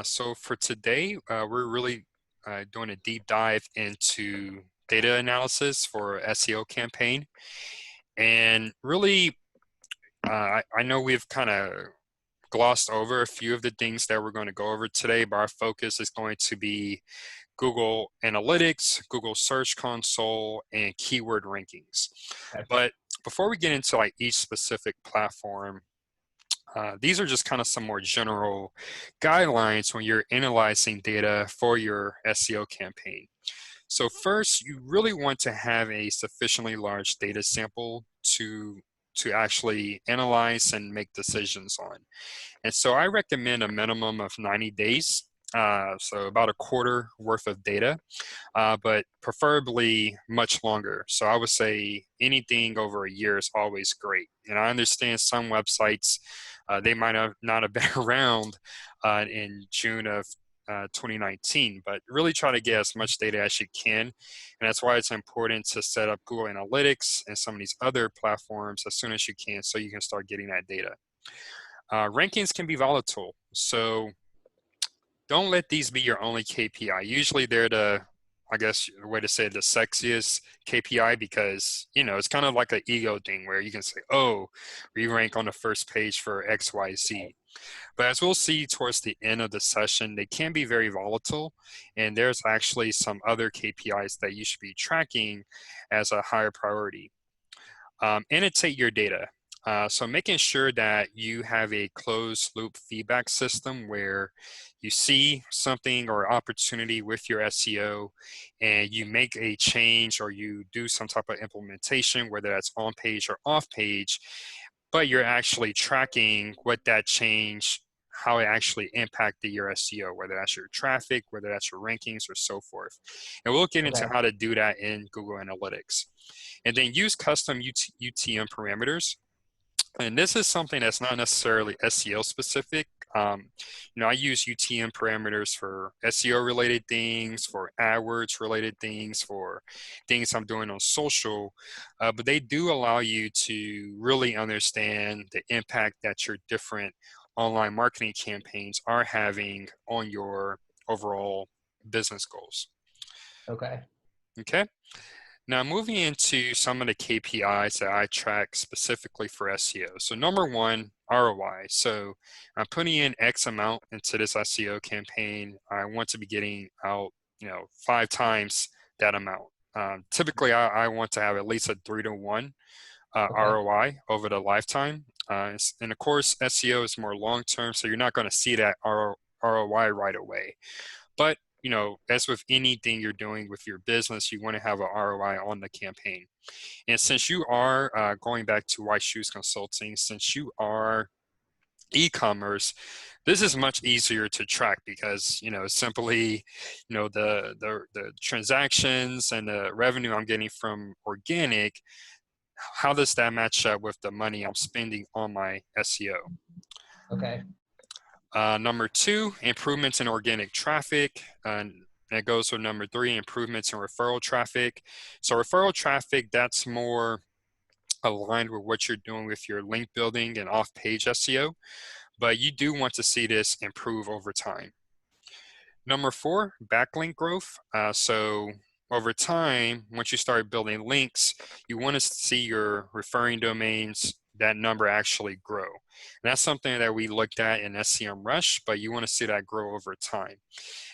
So for today, we're really doing a deep dive into data analysis for SEO campaign. And really, I know we've kind of glossed over a few of the things that we're going to go over today, but our focus is going to be Google Analytics, Google Search Console, and keyword rankings. Okay. But before we get into like each specific platform, these are just kind of some more general guidelines when you're analyzing data for your SEO campaign. So first, you really want to have a sufficiently large data sample to actually analyze and make decisions on. And so I recommend a minimum of 90 days, so about a quarter worth of data, but preferably much longer. So I would say anything over a year is always great. And I understand some websites, they might not have been around in June of 2019, but really try to get as much data as you can. And that's why it's important to set up Google Analytics and some of these other platforms as soon as you can so you can start getting that data. Rankings can be volatile, so don't let these be your only KPI. Usually they're I guess the way to say it, the sexiest KPI because, it's kind of like an ego thing where you can say, oh, we rank on the first page for XYZ. But as we'll see towards the end of the session, they can be very volatile, and there's actually some other KPIs that you should be tracking as a higher priority. Annotate your data. So making sure that you have a closed loop feedback system where you see something or opportunity with your SEO and you make a change or you do some type of implementation, whether that's on page or off page, but you're actually tracking what that change, how it actually impacted your SEO, whether that's your traffic, whether that's your rankings or so forth. And we'll get into how to do that in Google Analytics. And then use custom UTM parameters. And this is something that's not necessarily SEO specific. I use UTM parameters for SEO related things, for AdWords related things, for things I'm doing on social, but they do allow you to really understand the impact that your different online marketing campaigns are having on your overall business goals. Okay. Okay. Now, moving into some of the KPIs that I track specifically for SEO. So number one, ROI. So I'm putting in X amount into this SEO campaign. I want to be getting out, 5 times that amount. Typically, I want to have at least a 3-to-1 ROI over the lifetime. And of course, SEO is more long-term, so you're not going to see that ROI right away. But as with anything you're doing with your business, you want to have an ROI on the campaign. And since you are going back to White Shoes Consulting, since you are e-commerce, this is much easier to track because simply the transactions and the revenue I'm getting from organic, how does that match up with the money I'm spending on my SEO? Okay. Number 2, improvements in organic traffic. That goes with number 3, improvements in referral traffic. So referral traffic, that's more aligned with what you're doing with your link building and off-page SEO, but you do want to see this improve over time. Number 4, backlink growth. So over time, once you start building links, you want to see your referring domains, that number actually grow. And that's something that we looked at in SEMrush, but you want to see that grow over time.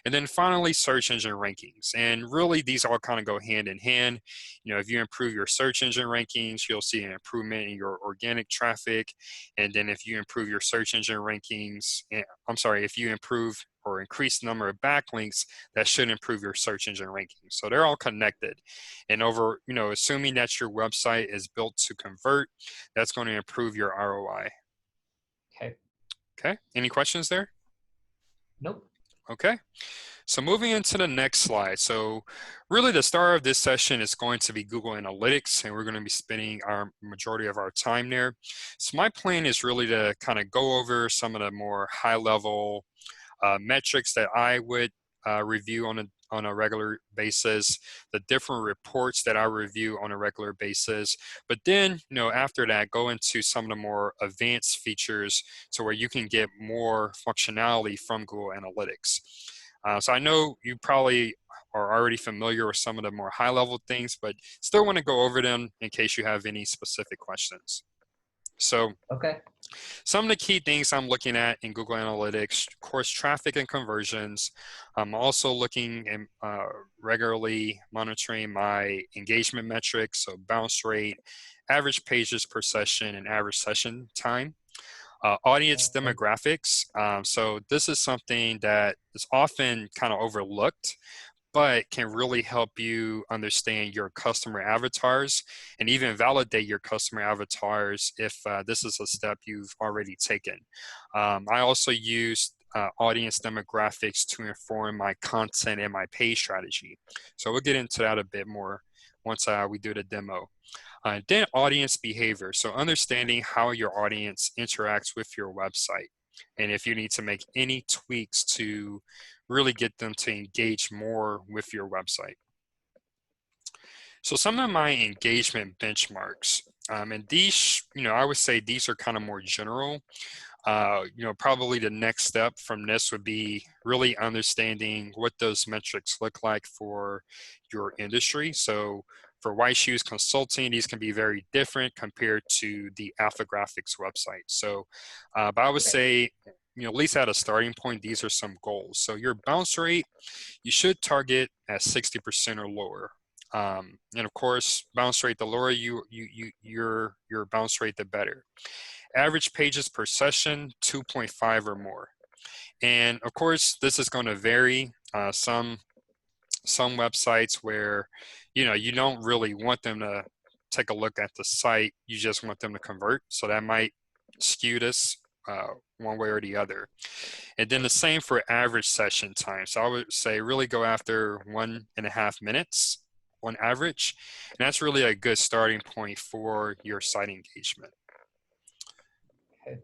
And then finally, search engine rankings. And really, these all kind of go hand in hand. If you improve your search engine rankings, you'll see an improvement in your organic traffic. And then if you improve your search engine rankings, if you improve or increase the number of backlinks, that should improve your search engine rankings. So they're all connected. And assuming that your website is built to convert, that's going to improve your ROI. Okay. Any questions there? Nope. Okay. So moving into the next slide. So really the star of this session is going to be Google Analytics, and we're going to be spending our majority of our time there. So my plan is really to kind of go over some of the more high level metrics that I would review on on a regular basis, the different reports that I review on a regular basis. But then, after that, go into some of the more advanced features to where you can get more functionality from Google Analytics. So I know you probably are already familiar with some of the more high-level things, but still want to go over them in case you have any specific questions. So Okay. some of the key things I'm looking at in Google Analytics, of course, traffic and conversions. I'm also looking and regularly monitoring my engagement metrics, so bounce rate, average pages per session, and average session time. Audience demographics. So this is something that is often kind of overlooked, but can really help you understand your customer avatars and even validate your customer avatars if this is a step you've already taken. I also use audience demographics to inform my content and my page strategy. So we'll get into that a bit more once we do the demo. Then audience behavior. So understanding how your audience interacts with your website and if you need to make any tweaks to really get them to engage more with your website. So some of my engagement benchmarks, and these, I would say these are kind of more general. Probably the next step from this would be really understanding what those metrics look like for your industry. So for White Shoes Consulting, these can be very different compared to the Alpha Graphics website. So, but I would say, at least at a starting point, these are some goals. So your bounce rate, you should target at 60% or lower. And of course, bounce rate, the lower your bounce rate, the better. Average pages per session, 2.5 or more. And of course, this is going to vary. Some websites where, you don't really want them to take a look at the site. You just want them to convert. So that might skew this one way or the other. And then the same for average session time. So I would say really go after 1.5 minutes on average. And that's really a good starting point for your site engagement. Okay.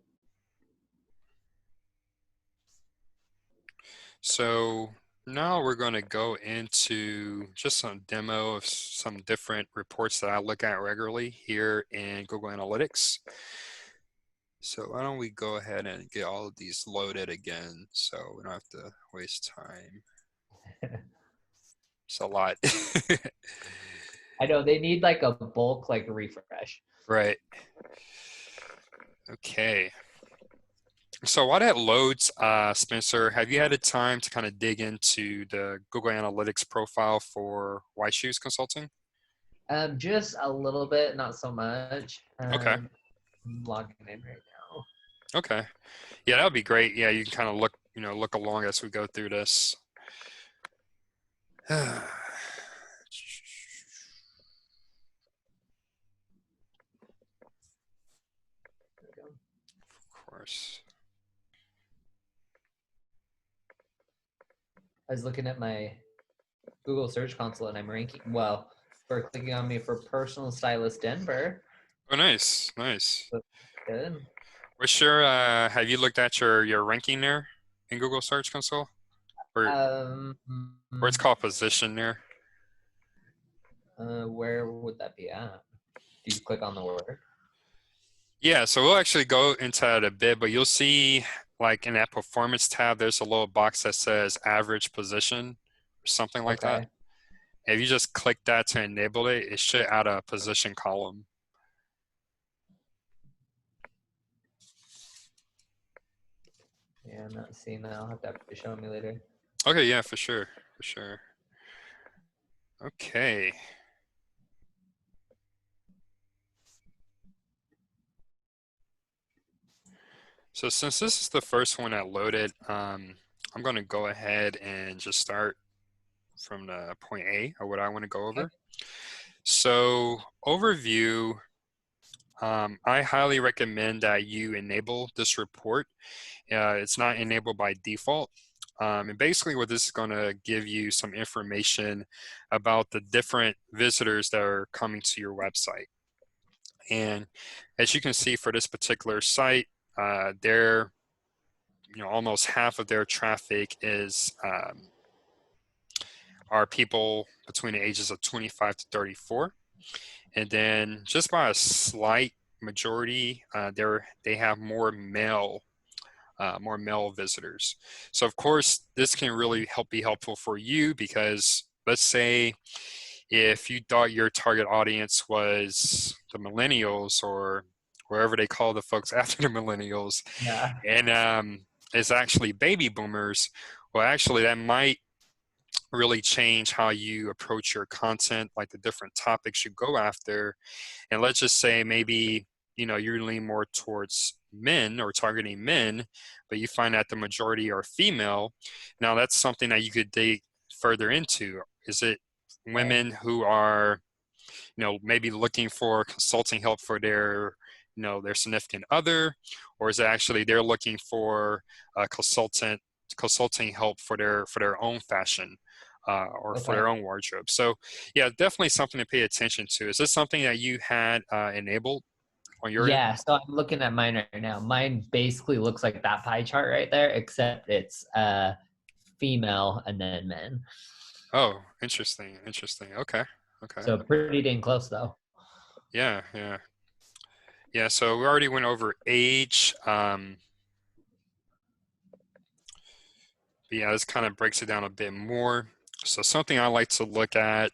So now we're going to go into just some demo of some different reports that I look at regularly here in Google Analytics. So why don't we go ahead and get all of these loaded again so we don't have to waste time. It's a lot. I know they need like a bulk refresh. Right. Okay. So while that loads, Spencer, have you had a time to kind of dig into the Google Analytics profile for White Shoes Consulting? Just a little bit, not so much. Okay. I'm logging in right now. Okay. Yeah, that would be great. Yeah, you can kind of look along as we go through this. Of course. I was looking at my Google Search Console and I'm ranking, well, for clicking on me for personal stylist Denver. Oh, nice, nice. That's good. What's your, have you looked at your ranking there in Google Search Console? Or it's called position there? Where would that be at? Do you click on the word? Yeah, so we'll actually go into that a bit, but you'll see like in that performance tab, there's a little box that says average position or something like that. If you just click that to enable it, it should add a position column. Yeah, I'm not seeing that. I'll have to show me later. Okay, yeah, for sure, for sure. Okay. So since this is the first one that loaded, I'm going to go ahead and just start from the point A of what I want to go over. Okay. So overview, I highly recommend that you enable this report. It's not enabled by default. And basically what this is going to give you some information about the different visitors that are coming to your website. And as you can see for this particular site, they're almost half of their traffic is are people between the ages of 25 to 34. And then just by a slight majority, they have more male visitors. So of course, this can really be helpful for you because let's say if you thought your target audience was the millennials or wherever they call the folks after the millennials, Yeah. and it's actually baby boomers, well, actually that might really change how you approach your content, like the different topics you go after. And let's just say maybe, you lean more towards men or targeting men, but you find that the majority are female. Now that's something that you could dig further into. Is it Okay. women who are, maybe looking for consulting help for their significant other, or is it actually they're looking for a consulting help for their own fashion or for Okay. their own wardrobe? So yeah, definitely something to pay attention to. Is this something that you had enabled on your end? Yeah, so I'm looking at mine right now. Mine basically looks like that pie chart right there, except it's female and then men. Oh, interesting, interesting. Okay, okay. So pretty dang close though. Yeah, yeah. Yeah, so we already went over age. But yeah, this kind of breaks it down a bit more. So something I like to look at,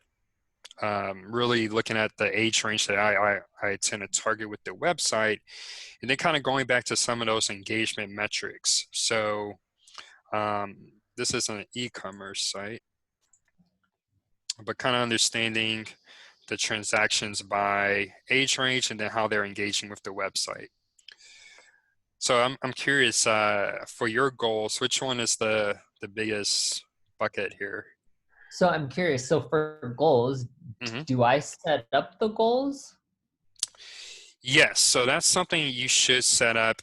really looking at the age range that I tend to target with the website, and then kind of going back to some of those engagement metrics. So this is an e-commerce site, but kind of understanding the transactions by age range and then how they're engaging with the website. So I'm curious, for your goals, which one is the biggest bucket here? So I'm curious. So for goals, Hmm. do I set up the goals? Yes, so that's something you should set up.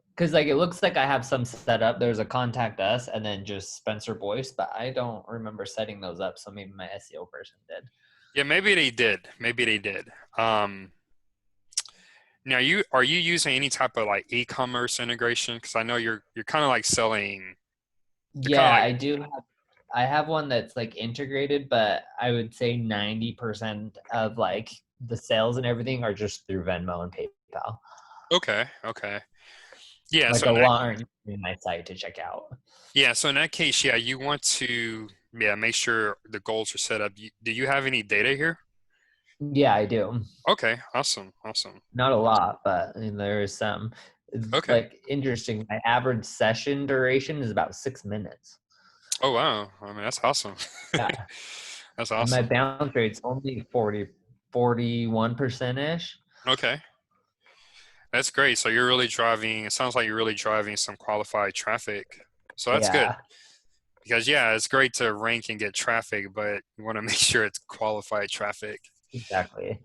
Because like it looks like I have some set up. There's a contact us and then just Spencer Boyce, but I don't remember setting those up. So maybe my SEO person did. Yeah, maybe they did. Maybe they did. Now, are you using any type of like e-commerce integration? Because I know you're kind of like selling. You're kind of Yeah, like I do. I have one that's like integrated, but I would say 90% of like the sales and everything are just through Venmo and PayPal. okay, okay. Yeah, Like so a lot aren't in my site to check out. so in that case, yeah, you want to make sure the goals are set up. Do you have any data here? Yeah, I do. Okay, awesome, awesome. Not a lot, but I mean, there is some. It's Okay. like interesting. My average session duration is about 6 minutes. Oh wow. I mean, that's awesome. Yeah. That's And my awesome. bounce rate's only 41% ish. Okay. That's great. So you're really driving, it sounds like you're really driving some qualified traffic. So that's good Yeah, because yeah, it's great to rank and get traffic, but you want to make sure it's qualified traffic. exactly.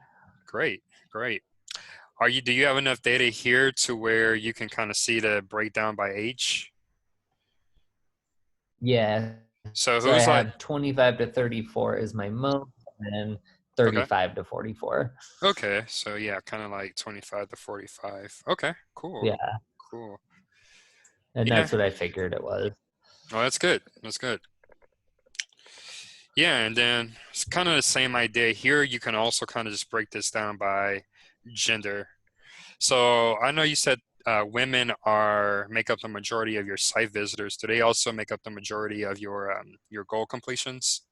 Great, great. Do you have enough data here to where you can kind of see the breakdown by age? Yeah. So So I who's like, have 25 to 34 is my most, and then okay, 35 to 44. okay. So yeah, kind of like 25 to 45. Okay, cool, Yeah. cool. And Yeah, that's what I figured it was. well, that's good. That's good. Yeah, and then it's kind of the same idea here. You can also kind of just break this down by gender. So I know you said women are make up the majority of your site visitors. Do they also make up the majority of your goal completions?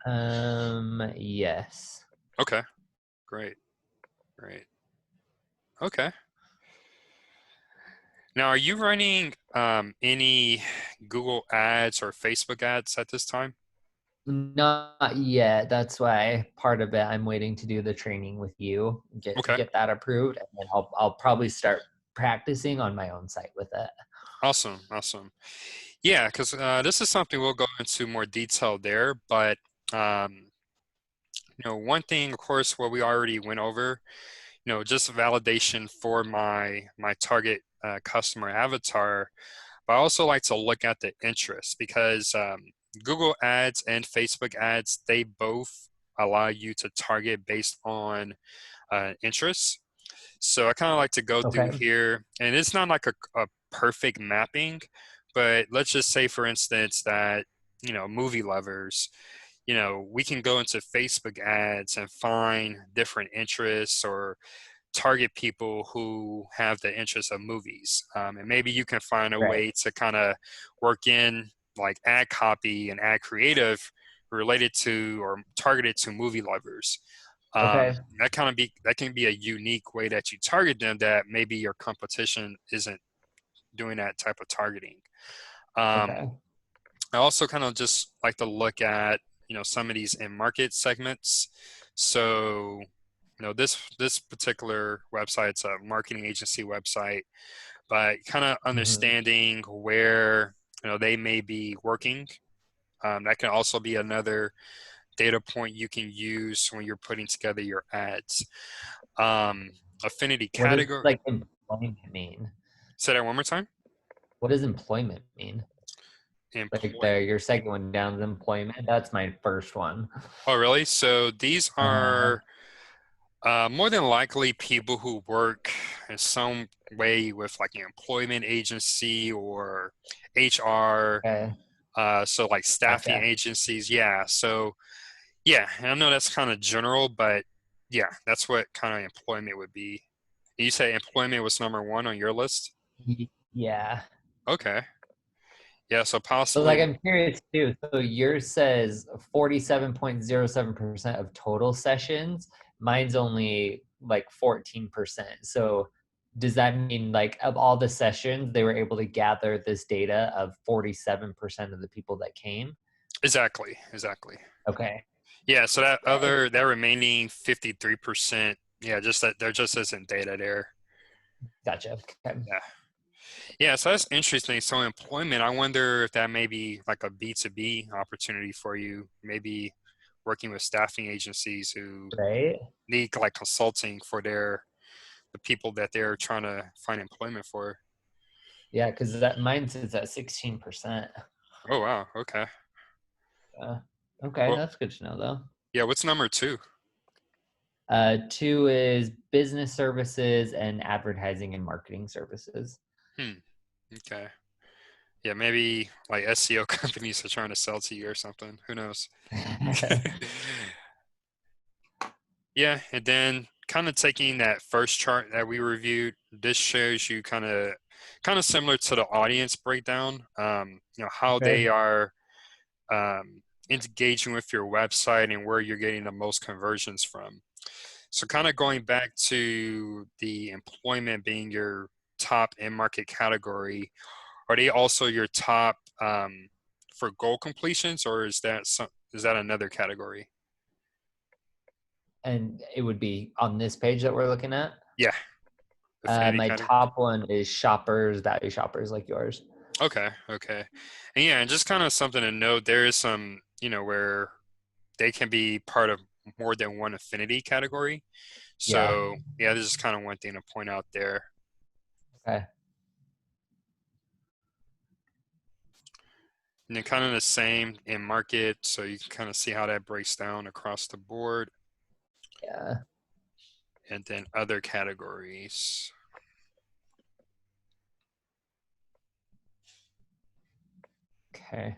Yes. Okay, great, great. Okay. Now, are you running any Google ads or Facebook ads at this time? Not yet. That's why part of it I'm waiting to do the training with you, Okay, get that approved, and then I'll probably start practicing on my own site with it. awesome, awesome. Yeah, because this is something we'll go into more detail there, but um, one thing, of course, what we already went over, just validation for my target customer avatar. But I also like to look at the interest because Google Ads and Facebook Ads, they both allow you to target based on interests. So I kind of like to go through Okay. here, and it's not like a perfect mapping, But let's just say, for instance, that, movie lovers, we can go into Facebook ads and find different interests or target people who have the interest of movies. And maybe you can find a Right. way to kind of work in like ad copy and ad creative related to or targeted to movie lovers. Okay. That can be a unique way that you target them that maybe your competition isn't doing that type of targeting. Um, Okay. I also kind of just like to look at, some of these in market segments. So, this particular website's a marketing agency website, but kind of Hmm. understanding where, they may be working. That can also be another data point you can use when you're putting together your ads. Um, Affinity What does category. like employment mean? Say that one more time. What does employment mean? Like Employ. your second one down is employment. That's my first one. Oh, really? So these Uh, are more than likely people who work in some way with like an employment agency or HR. okay. So like staffing Gotcha. agencies. Yeah. So yeah, I know that's kind of general, but yeah, that's what kind of employment would be. You say employment was number one on your list? Yeah. Okay. Yeah. So But possibly, like I'm curious too. So yours says 47.07% of total sessions. Mine's only like 14%. So does that mean like of all the sessions, they were able to gather this data of 47% of the people that came? exactly. Exactly. Okay. Yeah. So Okay. that remaining 53%, yeah, just that there just isn't data there. Gotcha. Okay. Yeah. Yeah, so that's interesting. So employment, I wonder if that may be like a B2B opportunity for you, maybe working with staffing agencies who Right. need like consulting for the people that they're trying to find employment for. Yeah, because that mine sits at 16%. Oh wow, okay. Okay, Well, that's good to know though. yeah, what's number two? Two is business services and advertising and marketing services. Hmm, okay. Yeah, maybe like SEO companies are trying to sell to you or something. Who knows? Yeah, and then kind of taking that first chart that we reviewed, this shows you kind of similar to the audience breakdown, how Okay. they are engaging with your website and where you're getting the most conversions from. So kind of going back to the employment being your top in market category, are they also your top for goal completions, or is that another category? And it would be on this page that we're looking at. Yeah, affinity My category. top one is shoppers, value shoppers like yours. Okay, okay. And yeah, and just kind of something to note, there is some, where they can be part of more than one affinity category. Yeah. So yeah, this is kind of one thing to point out there. Okay. And then kind of the same in market, so you can kind of see how that breaks down across the board. Yeah. And then other categories. Okay.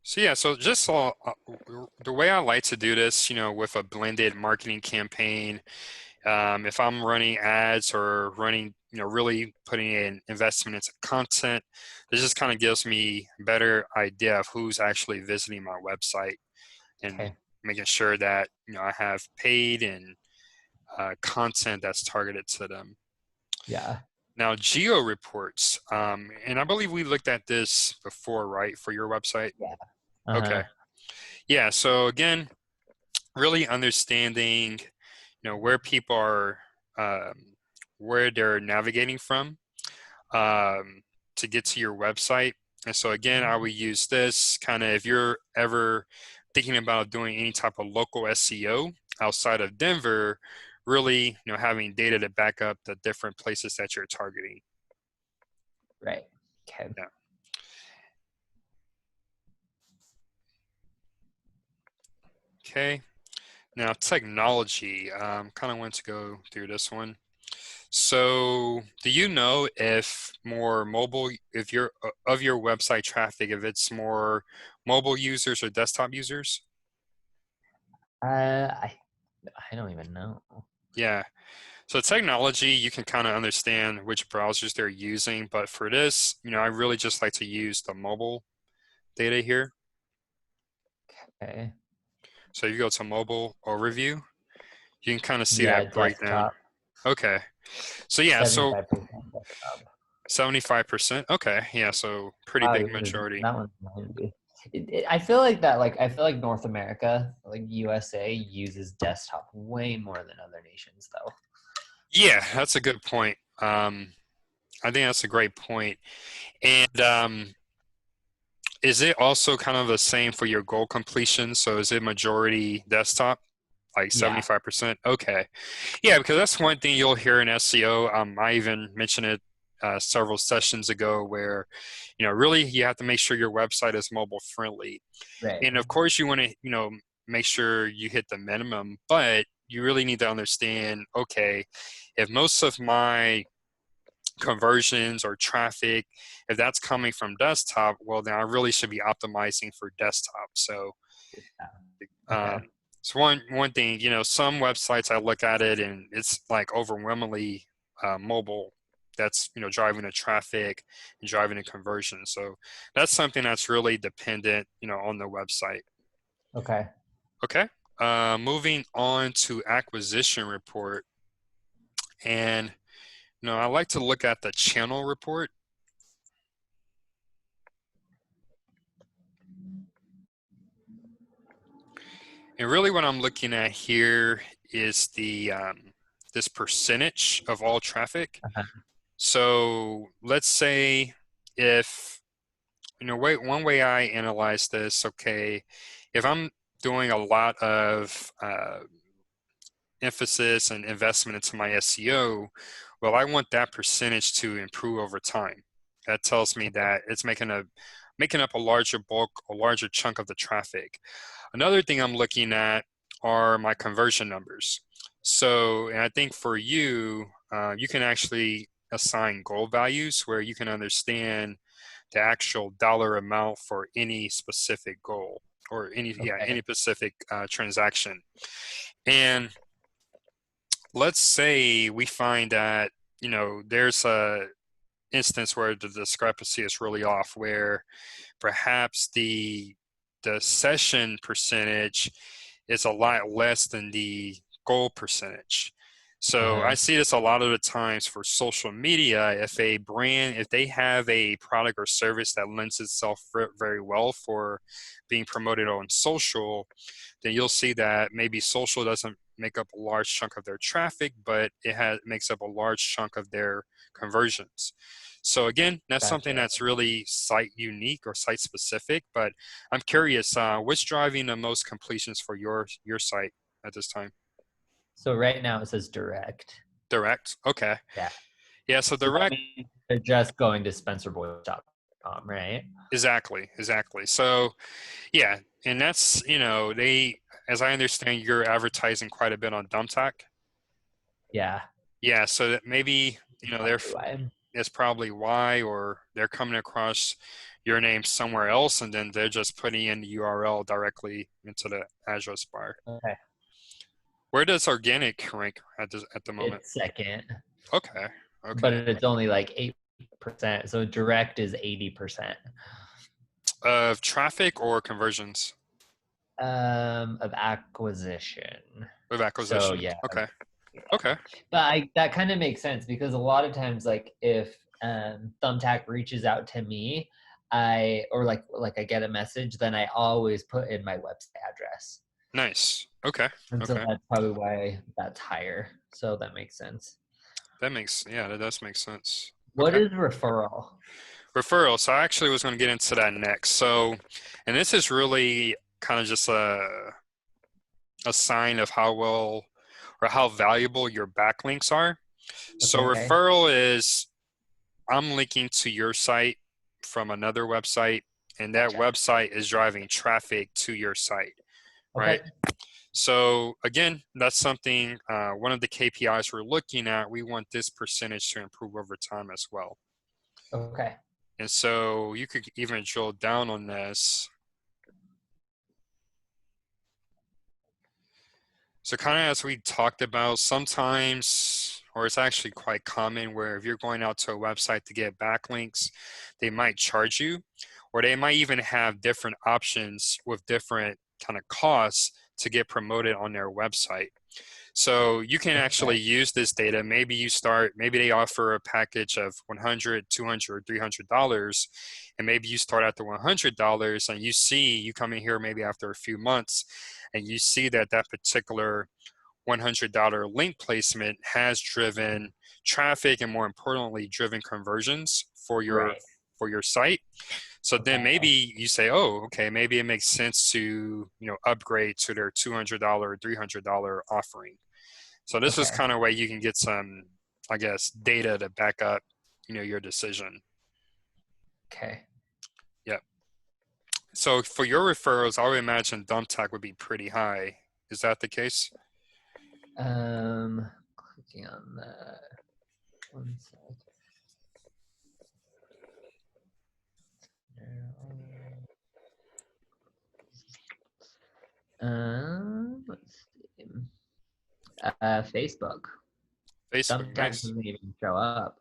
So yeah, so just the way I like to do this, with a blended marketing campaign, if I'm running ads or running, really putting in investment into content, this just kind of gives me a better idea of who's actually visiting my website and Okay. making sure that, I have paid and content that's targeted to them. Yeah. Now, Geo Reports, and I believe we looked at this before, right, for your website? Yeah. Okay. Uh-huh. Yeah, so again, really understanding, where people are, um, where they're navigating from um, to get to your website. And so again, I would use this kind of if you're ever thinking about doing any type of local SEO outside of Denver, really, having data to back up the different places that you're targeting. Right. Okay. Yeah. Okay. Now, technology, kind of want to go through this one. So, do you know if more mobile, if you're of your website traffic, if it's more mobile users or desktop users? Uh, I I don't even know. Yeah. So technology, you can kind of understand which browsers they're using, but for this, I really just like to use the mobile data here. Okay. So if you go to mobile overview, you can kind of see Yeah, that breakdown. desktop, Okay. So yeah, so 75% desktop. 75%. Okay. Yeah, so pretty Wow, big majority. that one's 90. I feel like that, like, I feel like North America, like USA, uses desktop way more than other nations, though. Yeah, that's a good point. I think that's a great point. And is it also kind of the same for your goal completion? So is it majority desktop, like Yeah, 75%? Okay. Yeah, because that's one thing you'll hear in SEO. I even mentioned it several sessions ago where, really you have to make sure your website is mobile friendly. right. And of course you want to, make sure you hit the minimum, but you really need to understand, okay, if most of my conversions or traffic, if that's coming from desktop, well, then I really should be optimizing for desktop. So, Yeah. um, Okay. it's one thing, some websites I look at it and it's like overwhelmingly mobile that's, driving the traffic and driving the conversion. So that's something that's really dependent, on the website. Okay. Okay. Moving on to acquisition report. And, I like to look at the channel report. And really what I'm looking at here is the this percentage of all traffic. Uh-huh. So let's say if, one way I analyze this, okay, if I'm doing a lot of emphasis and investment into my SEO, well, I want that percentage to improve over time. That tells me that it's making up a larger bulk, a larger chunk of the traffic. Another thing I'm looking at are my conversion numbers. So, and I think for you, you can actually assign goal values where you can understand the actual dollar amount for any specific goal or any Okay. specific transaction. And let's say we find that, there's a instance where the discrepancy is really off, where perhaps the session percentage is a lot less than the goal percentage. So I Uh-huh. see this a lot of the times for social media. If a brand, if they have a product or service that lends itself very well for being promoted on social, then you'll see that maybe social doesn't make up a large chunk of their traffic, but makes up a large chunk of their conversions. So again, that's something Gotcha. that's really site unique or site specific. But I'm curious, what's driving the most completions for your site at this time? So right now it says direct. Direct. Okay. Yeah. Yeah. So So that direct. means they're just going to spencerboyd.com, right? Exactly. So yeah, and that's they, as I understand, you're advertising quite a bit on Thumbtack. Yeah. Yeah. So that maybe That's they're probably why. that's probably why, or they're coming across your name somewhere else, and then they're just putting in the URL directly into the address bar. Okay. Where does organic rank at the moment? It's second, Okay, but okay. it's only like 8%. So direct is 80% Of traffic or conversions of acquisition. of So acquisition? yeah, Okay, yeah. okay, But that kind of makes sense because a lot of times, like if Thumbtack reaches out to me, I get a message, then I always put in my website address, nice. Okay, and so okay. that's probably why that's higher. So that makes sense. That does make sense. What Okay. is referral? Referral. So I actually was going to get into that next. So, and this is really kind of just a sign of how well or how valuable your backlinks are. So Okay, referral is I'm linking to your site from another website, and that gotcha. website is driving traffic to your site, Okay, right? So again, that's something, one of the KPIs we're looking at. We want this percentage to improve over time as well. Okay. And so you could even drill down on this. So kind of as we talked about, sometimes, or it's actually quite common, where if you're going out to a website to get backlinks, they might charge you, or they might even have different options with different kind of costs to get promoted on their website. So you can actually Okay. use this data. Maybe they offer a package of $100, $200, $300, and maybe you start at the $100 and you come in here maybe after a few months and you see that that particular $100 link placement has driven traffic and, more importantly, driven conversions Right. for your site. So then Okay. maybe you say, oh, okay, maybe it makes sense to, upgrade to their $200, $300 offering. So this is Okay. kind of way you can get some, I guess, data to back up, your decision. Okay. Yep. So for your referrals, I would imagine Thumbtack would be pretty high. Is that the case? Clicking on that. One sec. Let's see. Facebook. Facebook, Thumbtack nice. doesn't even show up.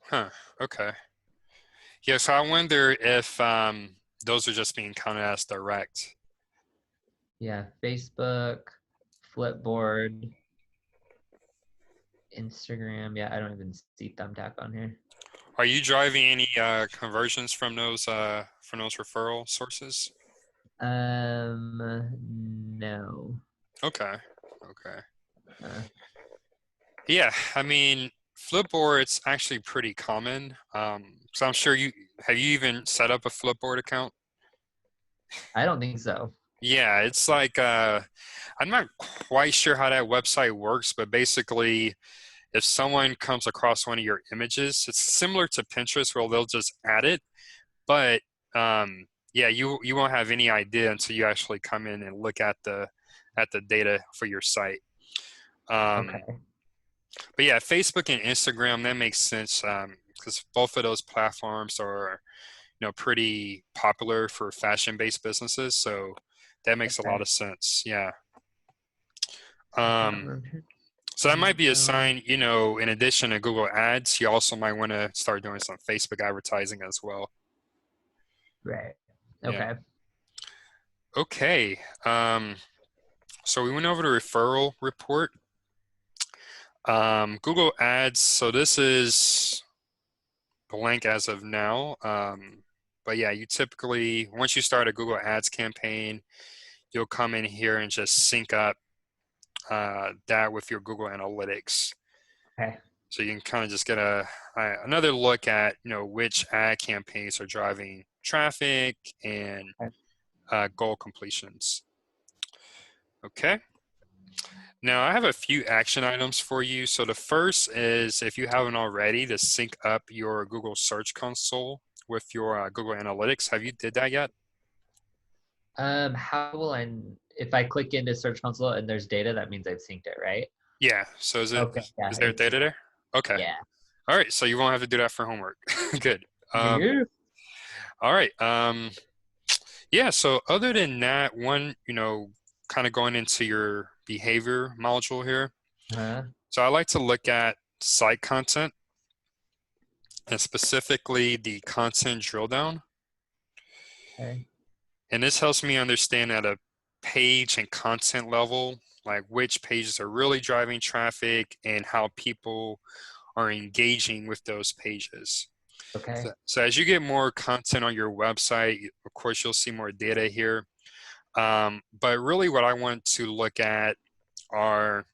Huh. Okay. Yeah. So I wonder if those are just being counted as direct. Yeah, Facebook, Flipboard, Instagram. Yeah, I don't even see Thumbtack on here. Are you driving any conversions from those referral sources? No. Okay. Okay. Uh, Yeah, I mean, Flipboard's actually pretty common. So I'm sure you even set up a Flipboard account? I don't think so. Yeah, it's like I'm not quite sure how that website works, but basically, if someone comes across one of your images, it's similar to Pinterest where they'll just add it, but yeah, you won't have any idea until you actually come in and look at the data for your site. Um, Okay. but yeah, Facebook and Instagram, that makes sense, because both of those platforms are, pretty popular for fashion-based businesses. So that makes a lot Okay. of sense. Yeah. Account Um, retention. so that might be a No. sign, in addition to Google Ads, you also might want to start doing some Facebook advertising as well. Right. Yeah. Okay. Okay. So we went over the referral report. Google Ads. So this is blank as of now. But yeah, you typically, once you start a Google Ads campaign, you'll come in here and just sync up that with your Google Analytics. Okay. So you can kind of just get another look at, which ad campaigns are driving traffic and Okay. goal completions. Okay. Now I have a few action items for you. So the first is, if you haven't already, to sync up your Google Search Console with your Google Analytics. Have you did that yet? How will if I click into Search Console and there's data, that means I've synced it, right? Yeah. So Okay. Yeah, is there it's data synced. there? Okay. Yeah. All right. So you won't have to do that for homework. Good. Yeah. All right. Yeah. So other than that, kind of going into your behavior module here. Huh? So I like to look at site content and specifically the content drill down. Okay. And this helps me understand at a page and content level, like which pages are really driving traffic and how people are engaging with those pages. Okay. So as you get more content on your website, of course, you'll see more data here. But really what I want to look at are,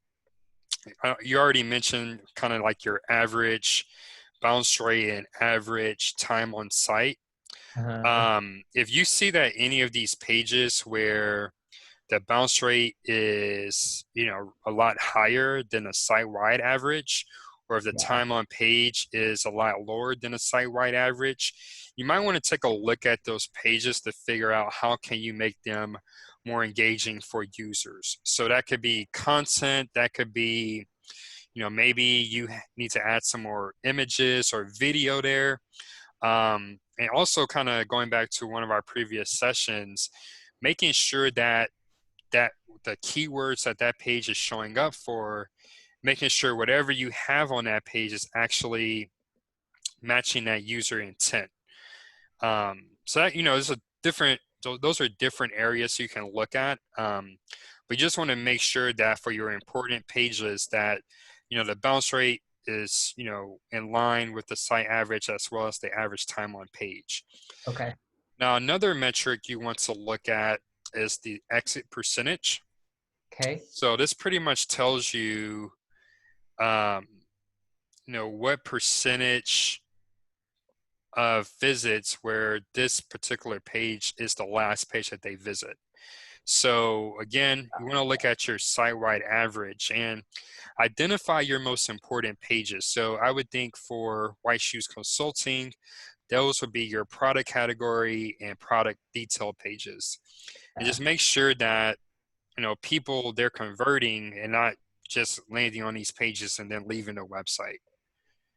you already mentioned kind of like your average bounce rate and average time on site. Uh, If you see that any of these pages where the bounce rate is, a lot higher than the site-wide average, or if the Yeah. time on page is a lot lower than a site-wide average, you might want to take a look at those pages to figure out how can you make them more engaging for users. So that could be content, that could be, maybe you need to add some more images or video there. And also kind of going back to one of our previous sessions, making sure that the keywords that page is showing up for, making sure whatever you have on that page is actually matching that user intent. So that, there's a different, those are different areas you can look at. But you just want to make sure that for your important pages that, the bounce rate is, in line with the site average as well as the average time on page. Okay. Now, another metric you want to look at is the exit percentage. Okay. So this pretty much tells you, um, what percentage of visits where this particular page is the last page that they visit. So again, you want to look at your site-wide average and identify your most important pages. So I would think for White Shoes Consulting, those would be your product category and product detail pages. And Yeah. just make sure that, people, they're converting and not just landing on these pages and then leaving the website.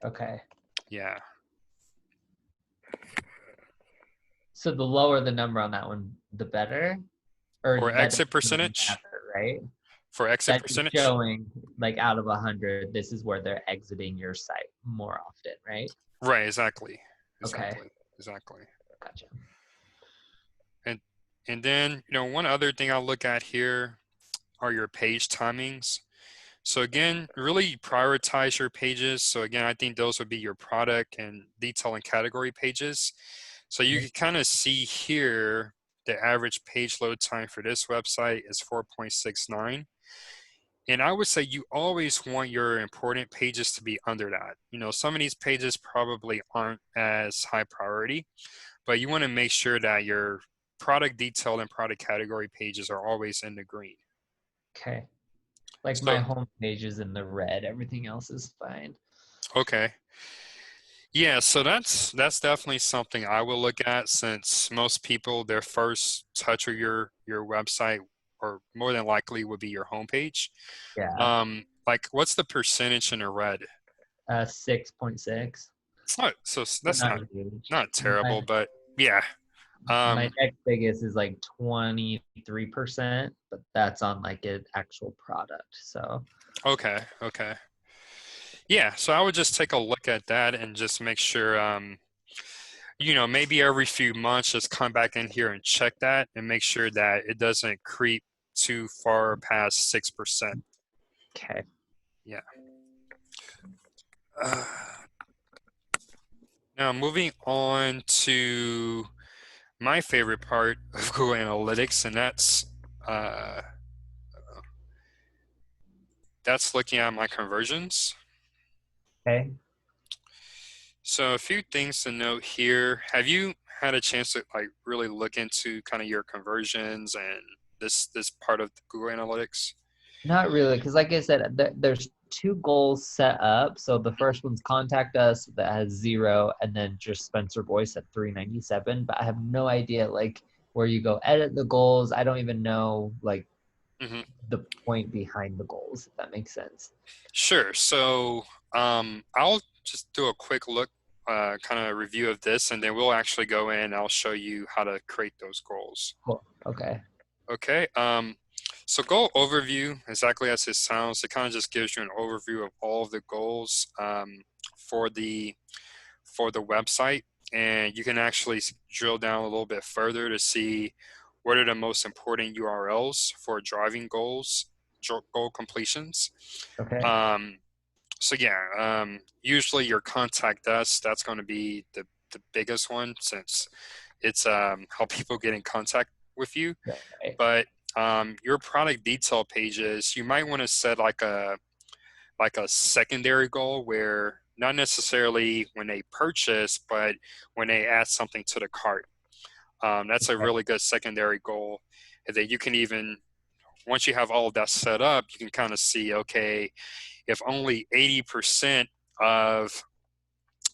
Okay. Yeah. So the lower the number on that one, the better? Or For that exit doesn't really percentage, matter, right? for exit That's just percentage. showing like out of 100, this is where they're exiting your site more often, right? Right, exactly. Okay. Exactly. Gotcha. And then, one other thing I'll look at here are your page timings. So again, really prioritize your pages. So again, I think those would be your product and detail and category pages. So you can kind of see here, the average page load time for this website is 4.69. And I would say you always want your important pages to be under that. Some of these pages probably aren't as high priority, but you want to make sure that your product detail and product category pages are always in the green. Okay. Like my So, home page is in the red. Everything else is fine. okay. Yeah, so that's definitely something I will look at, since most people, their first touch of your website, or more than likely, would be your homepage. Yeah. Like, what's the percentage in the red? 6.6. It's not so So that's not not huge. terrible, but yeah. My Um, next biggest is like 23%, but that's on like an actual product. So okay, okay. Yeah, so I would just take a look at that and just make sure, maybe every few months, just come back in here and check that and make sure that it doesn't creep too far past 6%. okay. Yeah. Now, moving on to my favorite part of Google Analytics, and uh, that's looking at my conversions. Okay. So a few things to note here. Have you had a chance to really look into kind of your conversions and this part of Google Analytics? Not really, because like I said, there's two goals set up. So the first one's contact us that has 0, and then just Spencer Boyce at 397. But I have no idea like where you go edit the goals. I don't even know like Mm-hmm. the point behind the goals, if that makes sense. Sure. So I'll just do a quick look, kind of review of this, and then we'll actually go in and I'll show you how to create those goals. Cool. Okay. Okay. So goal overview, exactly as it sounds, it kind of just gives you an overview of all of the goals for the website, and you can actually drill down a little bit further to see what are the most important URLs for driving goals, goal completions. Okay. Um, so yeah, usually your contact us, that's going to be the biggest one, since it's how people get in contact with you. Right. But your product detail pages, you might want to set like a secondary goal, where not necessarily when they purchase, but when they add something to the cart. That's a Okay. really good secondary goal. And then you can even, once you have all of that set up, you can kind of see, okay, if only 80% of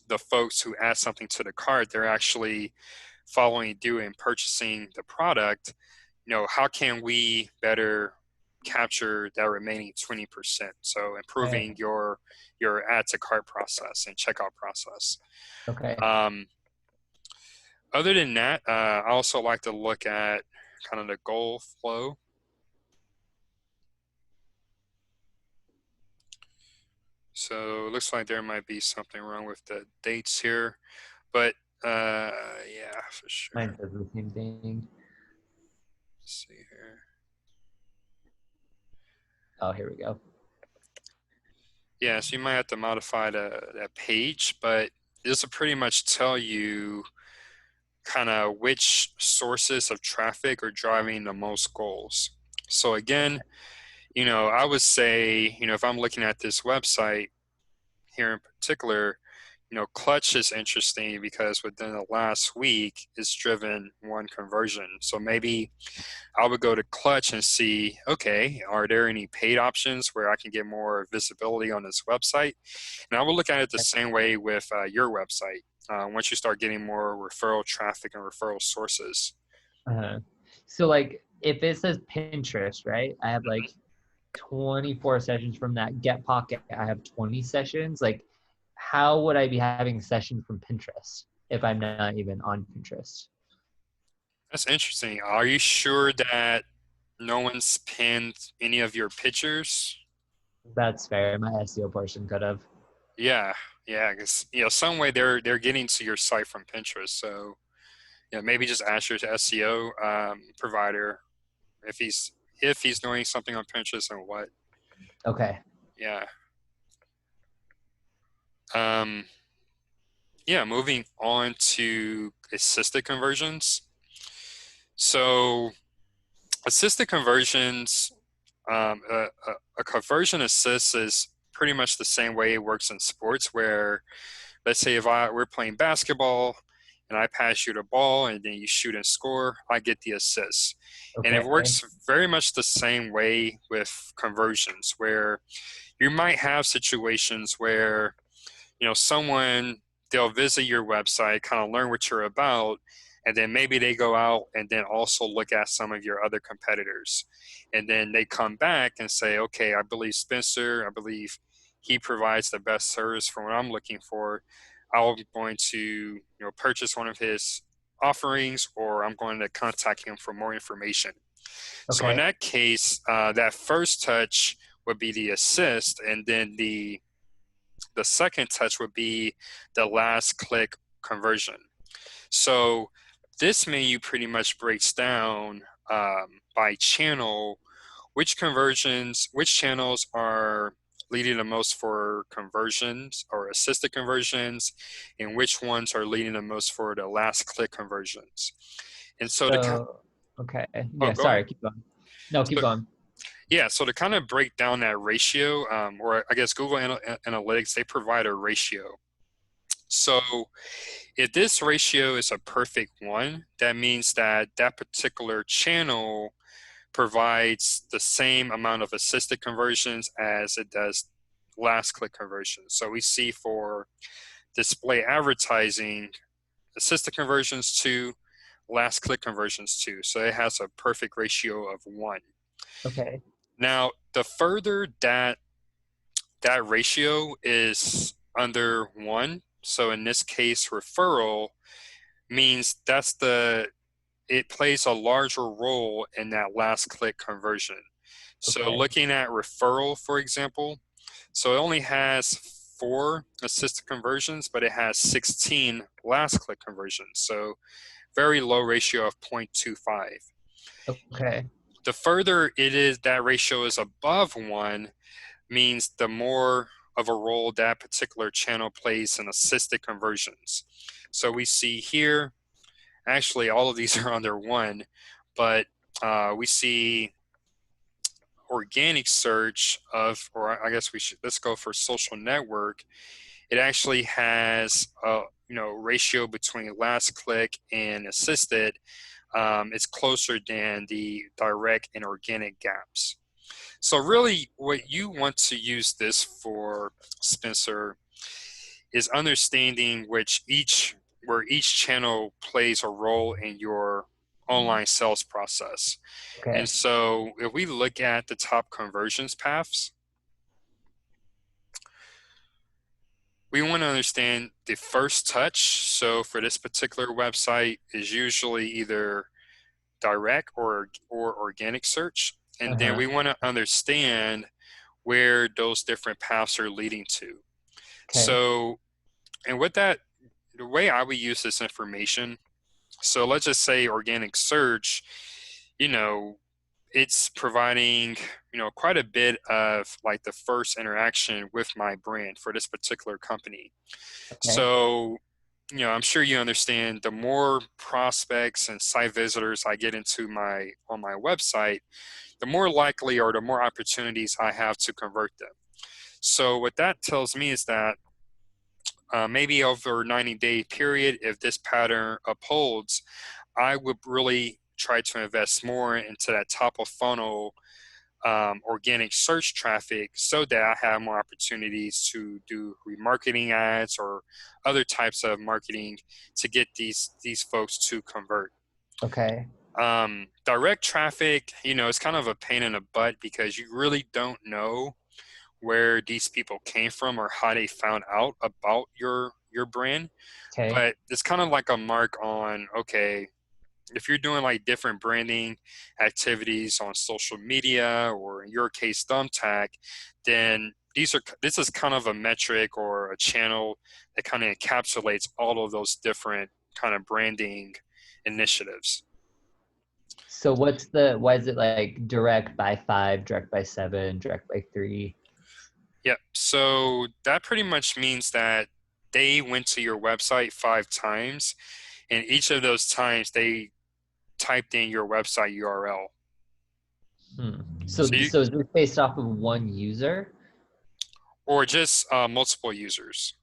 the folks who add something to the cart, they're actually following through and purchasing the product, how can we better capture that remaining 20%? So improving Okay. your add to cart process and checkout process. Okay. Other than that, I also like to look at kind of the goal flow. So it looks like there might be something wrong with the dates here, but yeah, for sure. Mine says the same thing. Let's see here. Oh, here we go. Yeah, so you might have to modify that page, but this will pretty much tell you kind of which sources of traffic are driving the most goals. So again, I would say, if I'm looking at this website here in particular, Clutch is interesting because within the last week, it's driven one conversion. So maybe I would go to Clutch and see, okay, are there any paid options where I can get more visibility on this website? And I would look at it the same way with your website. Once you start getting more referral traffic and referral sources. Uh-huh. So like if it says Pinterest, right? I have like 24 sessions from that. Get Pocket, I have 20 sessions. Like how would I be having sessions from Pinterest if I'm not even on Pinterest? That's interesting. Are you sure that no one's pinned any of your pictures? That's fair. My SEO person could have. Yeah, yeah, because some way they're getting to your site from Pinterest. So maybe just ask your SEO provider if he's doing something on Pinterest and what. Okay. Yeah. Um, yeah, moving on to assisted conversions. So assisted conversions, a conversion assist is pretty much the same way it works in sports, where let's say if we're playing basketball and I pass you the ball and then you shoot and score, I get the assist. And it Okay. works very much the same way with conversions, where you might have situations where someone, they'll visit your website, kind of learn what you're about, and then maybe they go out and then also look at some of your other competitors. And then they come back and say, okay, I believe Spencer, I believe he provides the best service for what I'm looking for. I'm going to purchase one of his offerings, or I'm going to contact him for more information. So in Okay. that case, that first touch would be the assist, and then the second touch would be the last click conversion. So this menu pretty much breaks down by channel which channels are leading the most for conversions or assisted conversions, and which ones are leading the most for the last click conversions. And so So okay. oh, Yeah, go ahead. sorry, keep going. No, keep So, going. yeah, so to kind of break down that ratio, or I guess Google Analytics, they provide a ratio. So if this ratio is a perfect one, that means that that particular channel provides the same amount of assisted conversions as it does last click conversions. So we see for display advertising, assisted conversions to last click conversions to. So it has a perfect ratio of 1. Okay. Now, the further that ratio is under 1, so in this case, referral means it plays a larger role in that last click conversion. So Okay. looking at referral, for example, so it only has 4 assisted conversions, but it has 16 last click conversions. So very low ratio of 0.25. Okay. The further that ratio is above 1 means the more of a role that particular channel plays in assisted conversions. So we see here, actually all of these are under 1, but we see organic search or I guess let's go for social network. It actually has a ratio between last click and assisted. It's closer than the direct and organic gaps. So really what you want to use this for, Spencer, is understanding where each channel plays a role in your online sales process. And Okay. so if we look at the top conversions paths, we want to understand the first touch. So for this particular website is usually either direct or organic search. And then Uh-huh. we want to understand where those different paths are leading to. Okay. So, and with that, the way I would use this information, so let's just say organic search, you know, it's providing, quite a bit of like the first interaction with my brand for this particular company. Okay. So, I'm sure you understand the more prospects and site visitors I get into on my website, the more likely or the more opportunities I have to convert them. So what that tells me is that maybe over a 90-day period, if this pattern upholds, I would really try to invest more into that top of funnel organic search traffic so that I have more opportunities to do remarketing ads or other types of marketing to get these folks to convert. Okay. Direct traffic, it's kind of a pain in the butt because you really don't know where these people came from or how they found out about your brand. Okay. But it's kind of like a mark on, okay, if you're doing like different branding activities on social media or in your case thumbtack, then this is kind of a metric or a channel that kind of encapsulates all of those different kind of branding initiatives. So why is it like direct by 5, direct by 7, direct by 3? Yep. So that pretty much means that they went to your website 5 times, and each of those times they typed in your website URL. So So so is this based off of one user? or just multiple users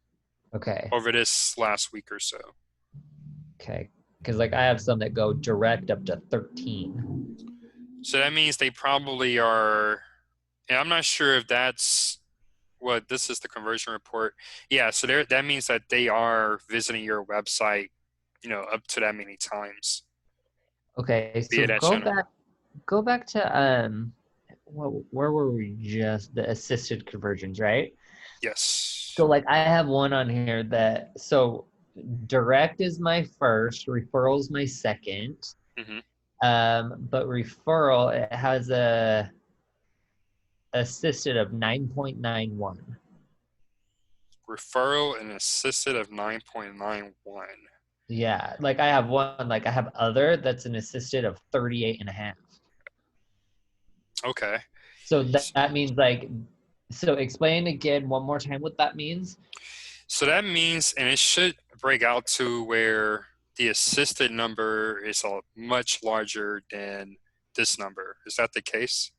Okay. over this last week or so. Okay. Because like I have some that go direct up to 13. So that means they probably are, and I'm not sure if that's what this is the conversion report. Yeah, so that means that they are visiting your website, up to that many times Okay. So via that channel. go back to where were we just the assisted conversions, right? Yes. So like I have one on here that so direct is my first, referral is my second. Hmm. But referral it has a assisted of 9.91. Referral and assisted of 9.91. Yeah, like I have one, like I have other that's an assisted of 38 and a half. Okay. So that means like, so explain again one more time what that means. So that means, and it should break out to where the assisted number is much larger than this number. Is that the case?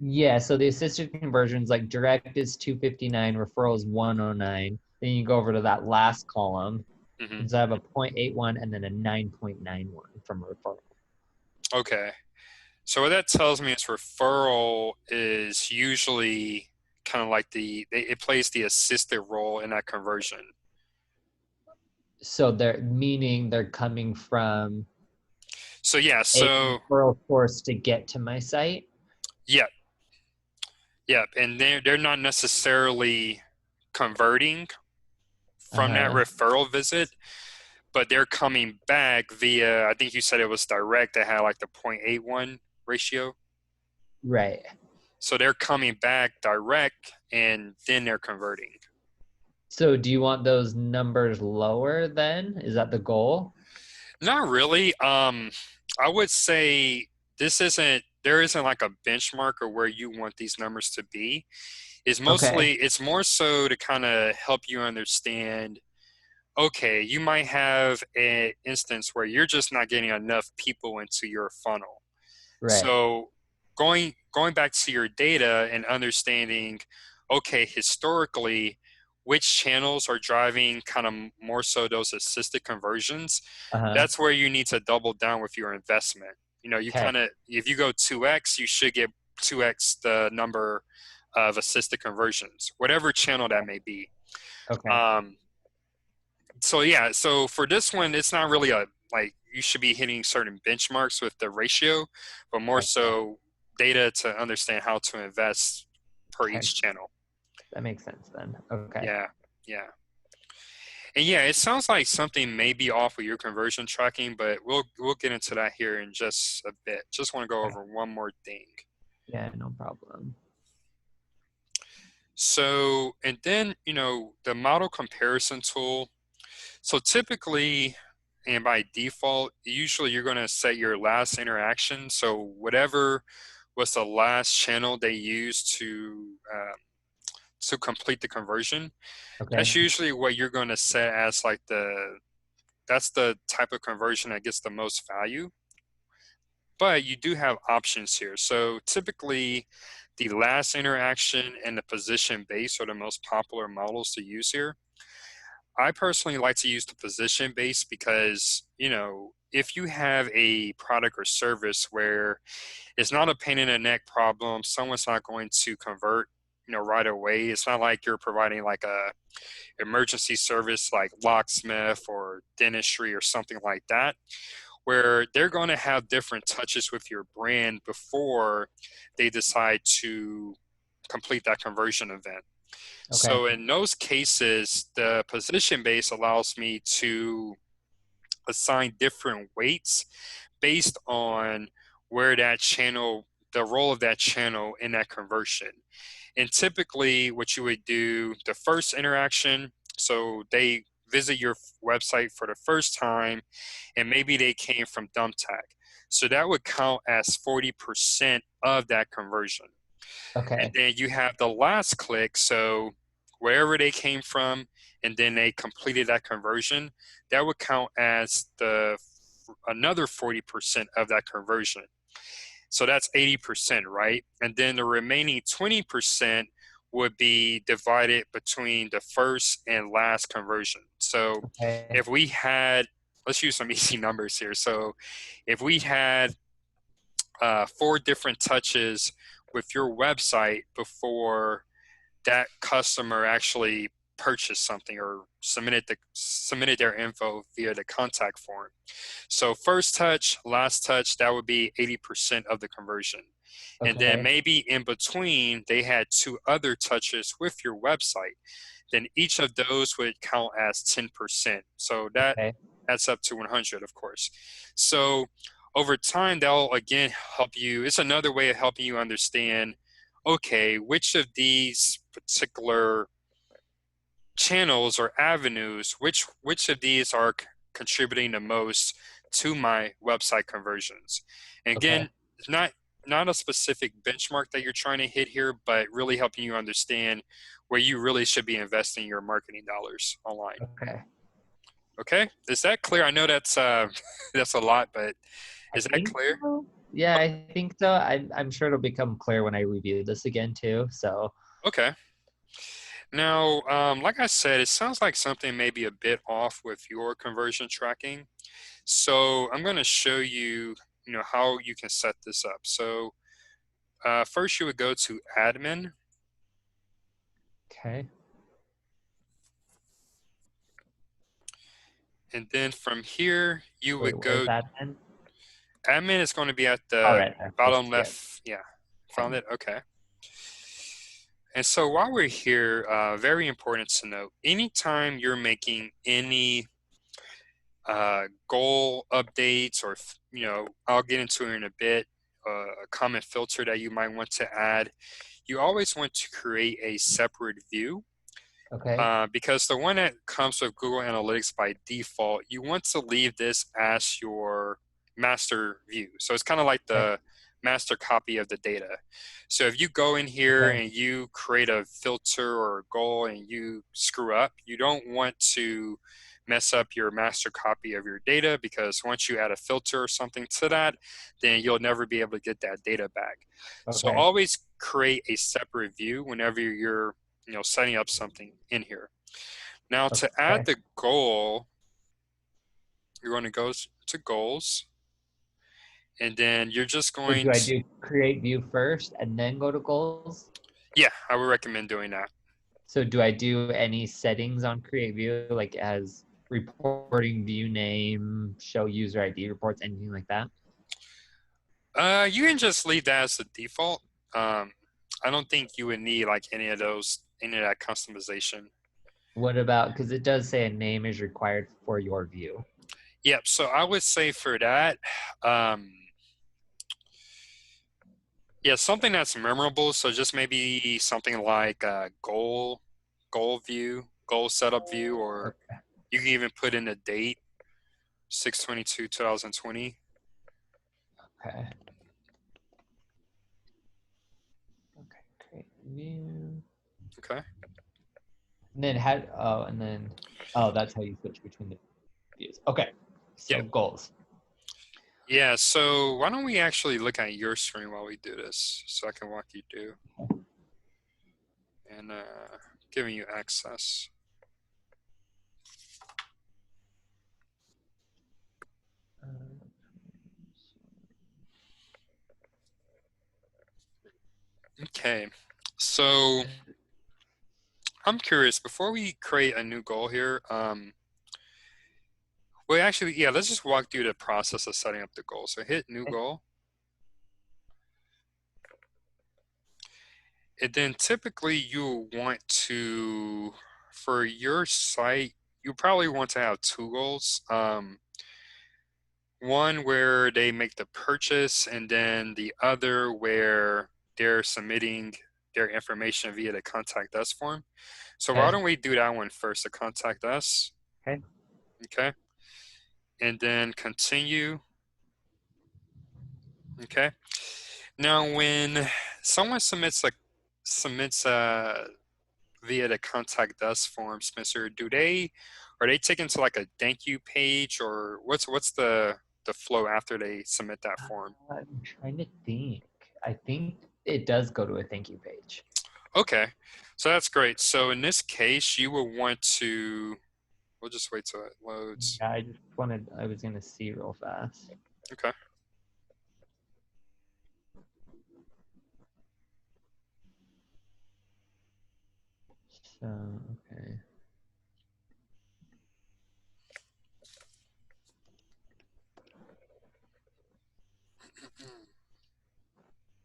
Yeah, so the assisted conversions, like direct is 259, referral is 109. Then you go over to that last column, Hmm. and so I have a 0.81 and then a 9.91 from referral. Okay. So what that tells me is referral is usually kind of like it plays the assisted role in that conversion. So they're meaning they're coming from So yeah, a so referral source to get to my site. yeah, yeah, and they're not necessarily converting from that Uh-huh. referral visit, but they're coming back via, I think you said it was direct that had like the 0.81 ratio. Right. So they're coming back direct and then they're converting. So do you want those numbers lower then? Is that the goal? Not really. I would say there isn't like a benchmark or where you want these numbers to be. Okay. It's more so to kind of help you understand, okay, you might have an instance where you're just not getting enough people into your funnel. Right. So going back to your data and understanding, okay, historically, which channels are driving kind of more so those assisted conversions, Uh-huh. that's where you need to double down with your investment. You Okay. kind of, if you go 2x, you should get 2x the number of assisted conversions, whatever channel that may be. Okay. Um, So yeah, so for this one, it's not really a like you should be hitting certain benchmarks with the ratio, but more Okay. so data to understand how to invest per Okay. each channel. That makes sense then. Okay. Yeah, yeah. And yeah, it sounds like something may be off with your conversion tracking, but we'll get into that here in just a bit. Just want to go Okay. over one more thing. Yeah, no problem. So, and then, the model comparison tool. So typically, and by default, usually you're going to set your last interaction. So whatever was the last channel they used to complete the conversion, Okay. that's usually what you're going to set as like that's the type of conversion that gets the most value. But you do have options here. So typically, the last interaction and the position base are the most popular models to use here. I personally like to use the position base because, if you have a product or service where it's not a pain in the neck problem, someone's not going to convert, right away. It's not like you're providing like a emergency service like locksmith or dentistry or something like that, where they're going to have different touches with your brand before they decide to complete that conversion event. Okay. So in those cases, the position base allows me to assign different weights based on where that channel, the role of that channel in that conversion. And typically what you would do, the first interaction, so they visit your website for the first time and maybe they came from Thumbtack. So that would count as 40% of that conversion. And Okay. then you have the last click, so wherever they came from, and then they completed that conversion, that would count as the another 40% of that conversion. So that's 80%, right? And then the remaining 20% would be divided between the first and last conversion. So Okay. if we had, let's use some easy numbers here. So if we had 4 different touches with your website before that customer actually purchased something or submitted their info via the contact form. So first touch, last touch, that would be 80% of the conversion. And then Okay. maybe in between, they had 2 other touches with your website. Then each of those would count as 10%. So that Okay. adds up to 100, of course. So over time, that'll again help you. It's another way of helping you understand, okay, which of these particular channels or avenues, which of these are contributing the most to my website conversions. And Okay. again, it's not a specific benchmark that you're trying to hit here, but really helping you understand where you really should be investing your marketing dollars online. Okay. Okay, is that clear? I know that's that's a lot, but I is that think clear? so. Yeah, I think so. I'm sure it'll become clear when I review this again too. So, Okay. Now, like I said, it sounds like something may be a bit off with your conversion tracking. So I'm going to show you, how you can set this up. So first you would go to admin, okay. and then from here you Wait, would where's go, that then? admin is going to be at All the right. I bottom see it. left. Yeah, Okay. found it? Okay. And so while we're here, very important to note, anytime you're making any goal updates or, I'll get into it in a bit, a common filter that you might want to add, you always want to create a separate view. Okay. Because the one that comes with Google Analytics by default, you want to leave this as your master view. So it's kind of like Okay. the master copy of the data. So if you go in here Okay. and you create a filter or a goal and you screw up, you don't want to mess up your master copy of your data, because once you add a filter or something to that, then you'll never be able to get that data back. So Okay. always create a separate view whenever you're setting up something in here. Now to add Okay. the goal, you're going to go to goals, and then you're just So going do I to, do create view first and then go to goals? yeah, I would recommend doing that. So do I do any settings on create view like as reporting, view name, show user ID reports, anything like that? You can just leave that as the default. I don't think you would need like any of that customization. What about, because it does say a name is required for your view. Yep. So I would say for that, yeah, something that's memorable. So just maybe something like goal view, goal setup view, or Okay. you can even put in a date, 6/22/2020. Okay. Okay. Create view. Okay. And then that's how you switch between the views. Okay. Yeah. So goals. Yeah. So why don't we actually look at your screen while we do this, so I can walk you through and giving you access. Okay. So I'm curious, before we create a new goal here, well, actually, yeah, let's just walk through the process of setting up the goal. So hit new goal. And then typically you want to, for your site, you probably want to have two goals. One where they make the purchase, and then the other where they're submitting their information via the contact us form. So why Okay. don't we do that one first, the contact us, Okay. okay? And then continue, okay? Now when someone submits via the contact us form, Spencer, are they taken to like a thank you page, or what's the flow after they submit that form? I'm trying to think. I think it does go to a thank you page. Okay, so that's great. So in this case, you will want to, we'll just wait till it loads. Yeah, I was going to see real fast. Okay. So, okay.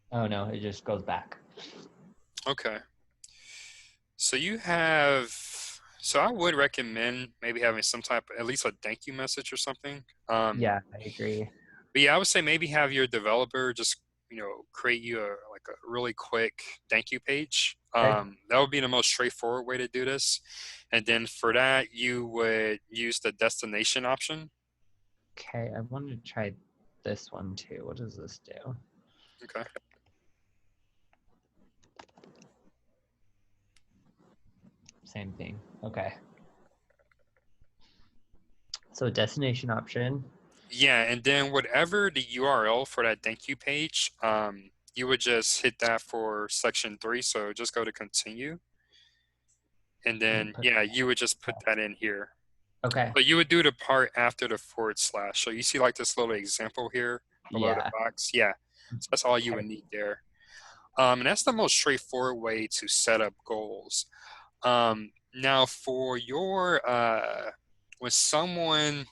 Oh no, it just goes back. Okay. So so I would recommend maybe having some type, at least a thank you message or something. Yeah, I agree. But yeah, I would say maybe have your developer just, create you like a really quick thank you page. Okay. That would be the most straightforward way to do this. And then for that, you would use the destination option. Okay, I wanted to try this one too. What does this do? Okay. Same thing. Okay. So destination option. Yeah, and then whatever the URL for that thank you page, you would just hit that for section 3. So just go to continue. And then, yeah, you would just put that in here. Okay. But you would do the part after the forward slash. So you see like this little example here below the Yeah. box. Yeah, so that's all you would Okay. need there. And that's the most straightforward way to set up goals. Now for when someone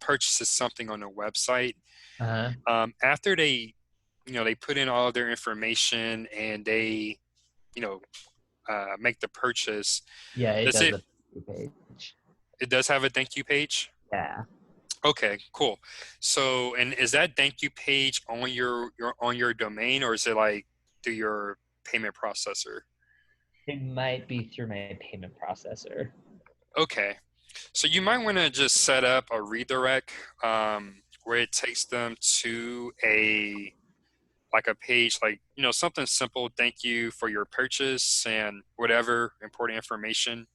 purchases something on a website, Uh-huh. after they put in all of their information and they, make the purchase, Yeah, it does does it, a page. it does have a thank you page? Yeah. Okay, cool. So, and is that thank you page on your domain, or is it like through your payment processor? It might be through my payment processor. Okay, so you might want to just set up a redirect where it takes them to a page like something simple. Thank you for your purchase and whatever important information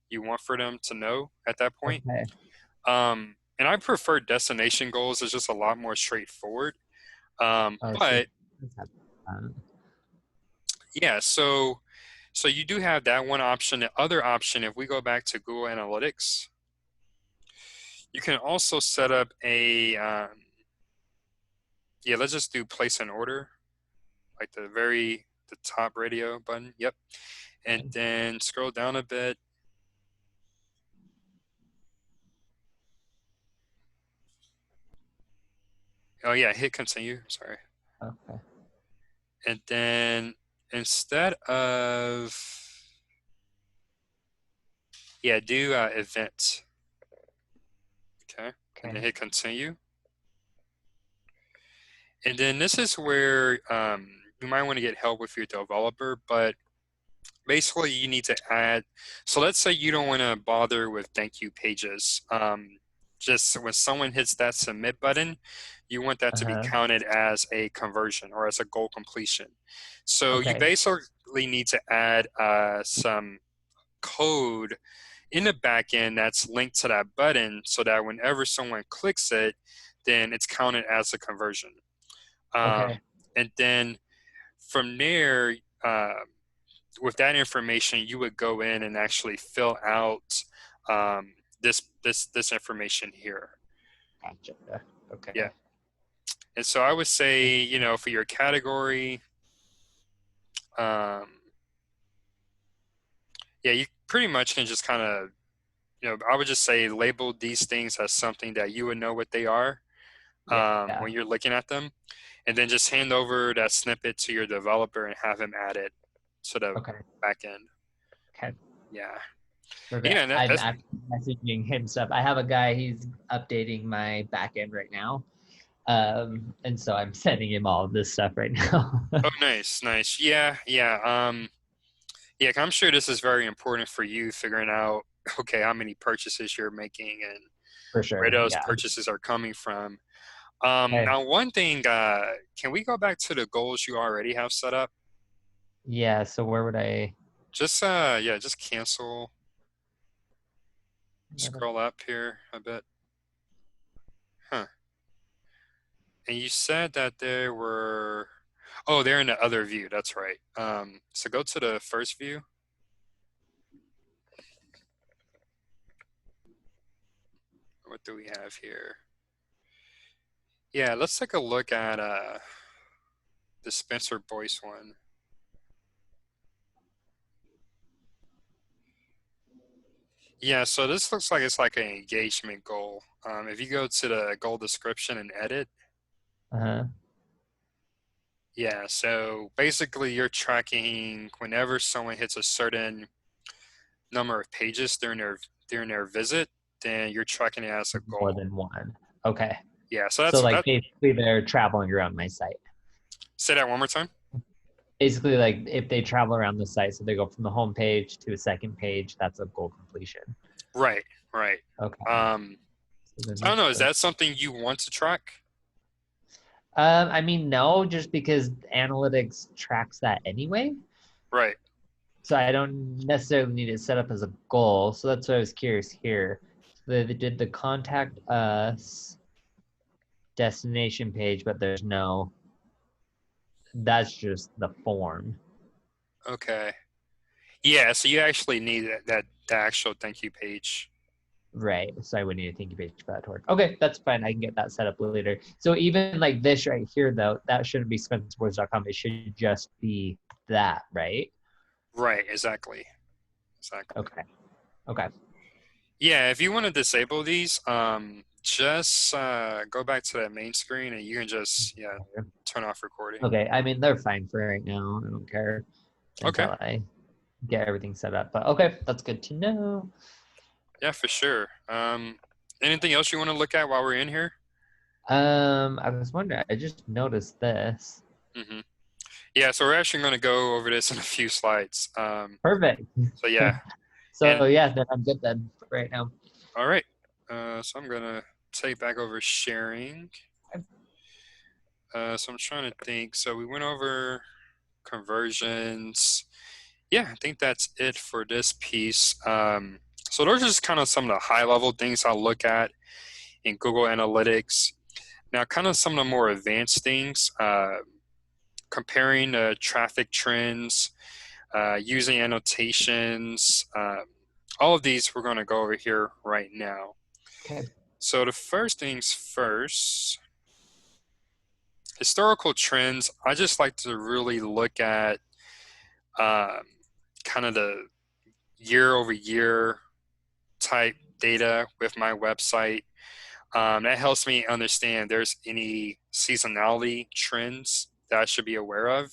you want for them to know at that point. Okay. And I prefer destination goals. It's just a lot more straightforward. Oh, so But yeah, so you do have that one option. The other option, if we go back to Google Analytics, you can also set up yeah, let's just do place an order, like the top radio button. Yep. And then scroll down a bit. Oh yeah, hit continue, sorry. Okay. And then instead of, yeah, do event, okay? And then Okay. hit continue. And then this is where you might want to get help with your developer, but basically you need to add, so let's say you don't want to bother with thank you pages. Just when someone hits that submit button, you want that to be Uh-huh. counted as a conversion or as a goal completion. So you Okay. basically need to add some code in the back end that's linked to that button so that whenever someone clicks it, then it's counted as a conversion. Okay. And then from there, with that information, you would go in and actually fill out this information here. Gotcha. Yeah. Okay. And so I would say, you know, for your category, um, yeah, you pretty much can just kind of, you know, I would just say label these things as something that you would know what they are Yeah. when you're looking at them, and then just hand over that snippet to your developer and have him add it to the Okay. back end. Okay. Yeah. Perfect. Yeah, and I'm that's, actually messaging him stuff. I have a guy, he's updating my backend right now. And so I'm sending him all of this stuff right now. oh, nice, nice. Yeah, yeah. Yeah, I'm sure this is very important for you figuring out, okay, how many purchases you're making and For where sure. those Yeah. purchases are coming from. Okay. Now, one thing, can we go back to the goals you already have set up? Yeah. So where would I? Just, yeah, just cancel, scroll up here a bit. Huh. And you said that there were, oh, they're in the other view. That's right. So go to the first view. What do we have here? Yeah, let's take a look at the Spencer Boyce one. Yeah, so this looks like it's like an engagement goal. If you go to the goal description and edit, Uh-huh. yeah, so basically you're tracking whenever someone hits a certain number of pages during their visit, then you're tracking it as a More goal. than one. Okay. Yeah, so So that's like that. basically they're traveling around my site. Say that one more time. Basically, like if they travel around the site, so they go from the home page to a second page, that's a goal completion. Right, right. Okay. Um, So then I don't that's know. Is the that something you want to track? I mean, no, just because analytics tracks that anyway. Right. So I don't necessarily need it set up as a goal. So that's why I was curious here. They did the contact us destination page, but there's no, that's just the form. Okay. Yeah, so you actually need that the actual thank you page. Right. So I would need a thank you page for that to work. Okay, that's fine. I can get that set up later. So even like this right here, though, that shouldn't be spencerboards.com. It should just be that, right? Right, exactly. Exactly. Okay. Okay. Yeah, if you want to disable these, just go back to that main screen and you can just, yeah, turn off recording. Okay. I mean, they're fine for right now. I don't care Okay. until I get everything set up. But okay, that's good to know. Yeah, for sure. Anything else you want to look at while we're in here? I was wondering, I just noticed this. Mm-hmm. Yeah, so we're actually going to go over this in a few slides. Perfect. So yeah, So and yeah, then I'm good then for right now. all right. So I'm going to take back over sharing. So I'm trying to think. So we went over conversions. Yeah, I think that's it for this piece. So those are just kind of some of the high level things I'll look at in Google Analytics. Now, kind of some of the more advanced things, comparing traffic trends, using annotations, all of these we're going to go over here right now. Okay. So the first things first, historical trends, I just like to really look at kind of the year over year type data with my website. That helps me understand there's any seasonality trends that I should be aware of.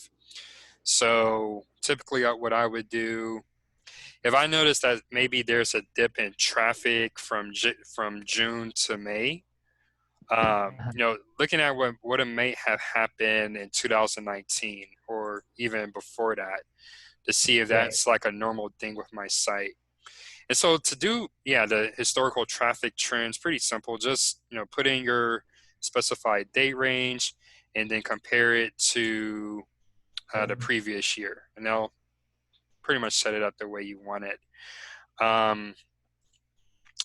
So typically what I would do, if I notice that maybe there's a dip in traffic from June to May, looking at what it may have happened in 2019 or even before that to see if Right. that's like a normal thing with my site. And so to do, yeah, the historical traffic trends, pretty simple. Just, put in your specified date range and then compare it to the Okay. previous year. And they'll pretty much set it up the way you want it. Um,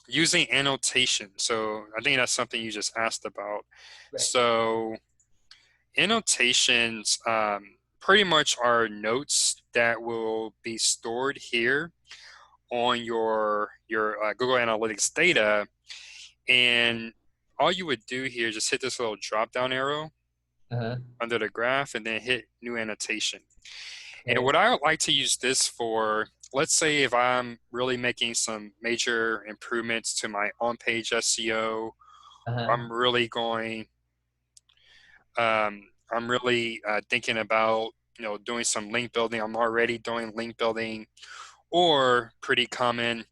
Using annotation. So I think that's something you just asked about. Right. So annotations pretty much are notes that will be stored here on your Google Analytics data, and all you would do here is just hit this little drop down arrow Uh-huh. under the graph and then hit new annotation. And Okay. what I would like to use this for, let's say if I'm really making some major improvements to my on-page SEO, Uh-huh. I'm really going, I'm really thinking about, doing some link building. I'm already doing link building, or pretty common,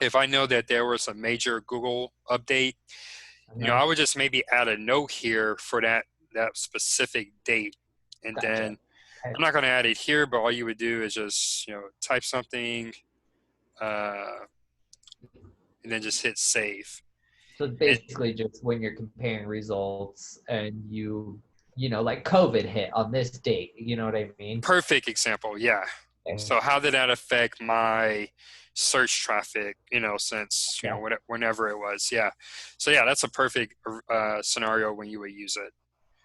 if I know that there was a major Google update, Uh-huh. I would just maybe add a note here for that specific date. And Gotcha. then Okay. I'm not going to add it here, but all you would do is just, type something uh, and then just hit save. So it's And basically just when you're comparing results and like COVID hit on this date, you know what I mean? perfect example, yeah. Okay. So how did that affect my search traffic, since, Yeah. whenever it was, yeah. So yeah, that's a perfect scenario when you would use it.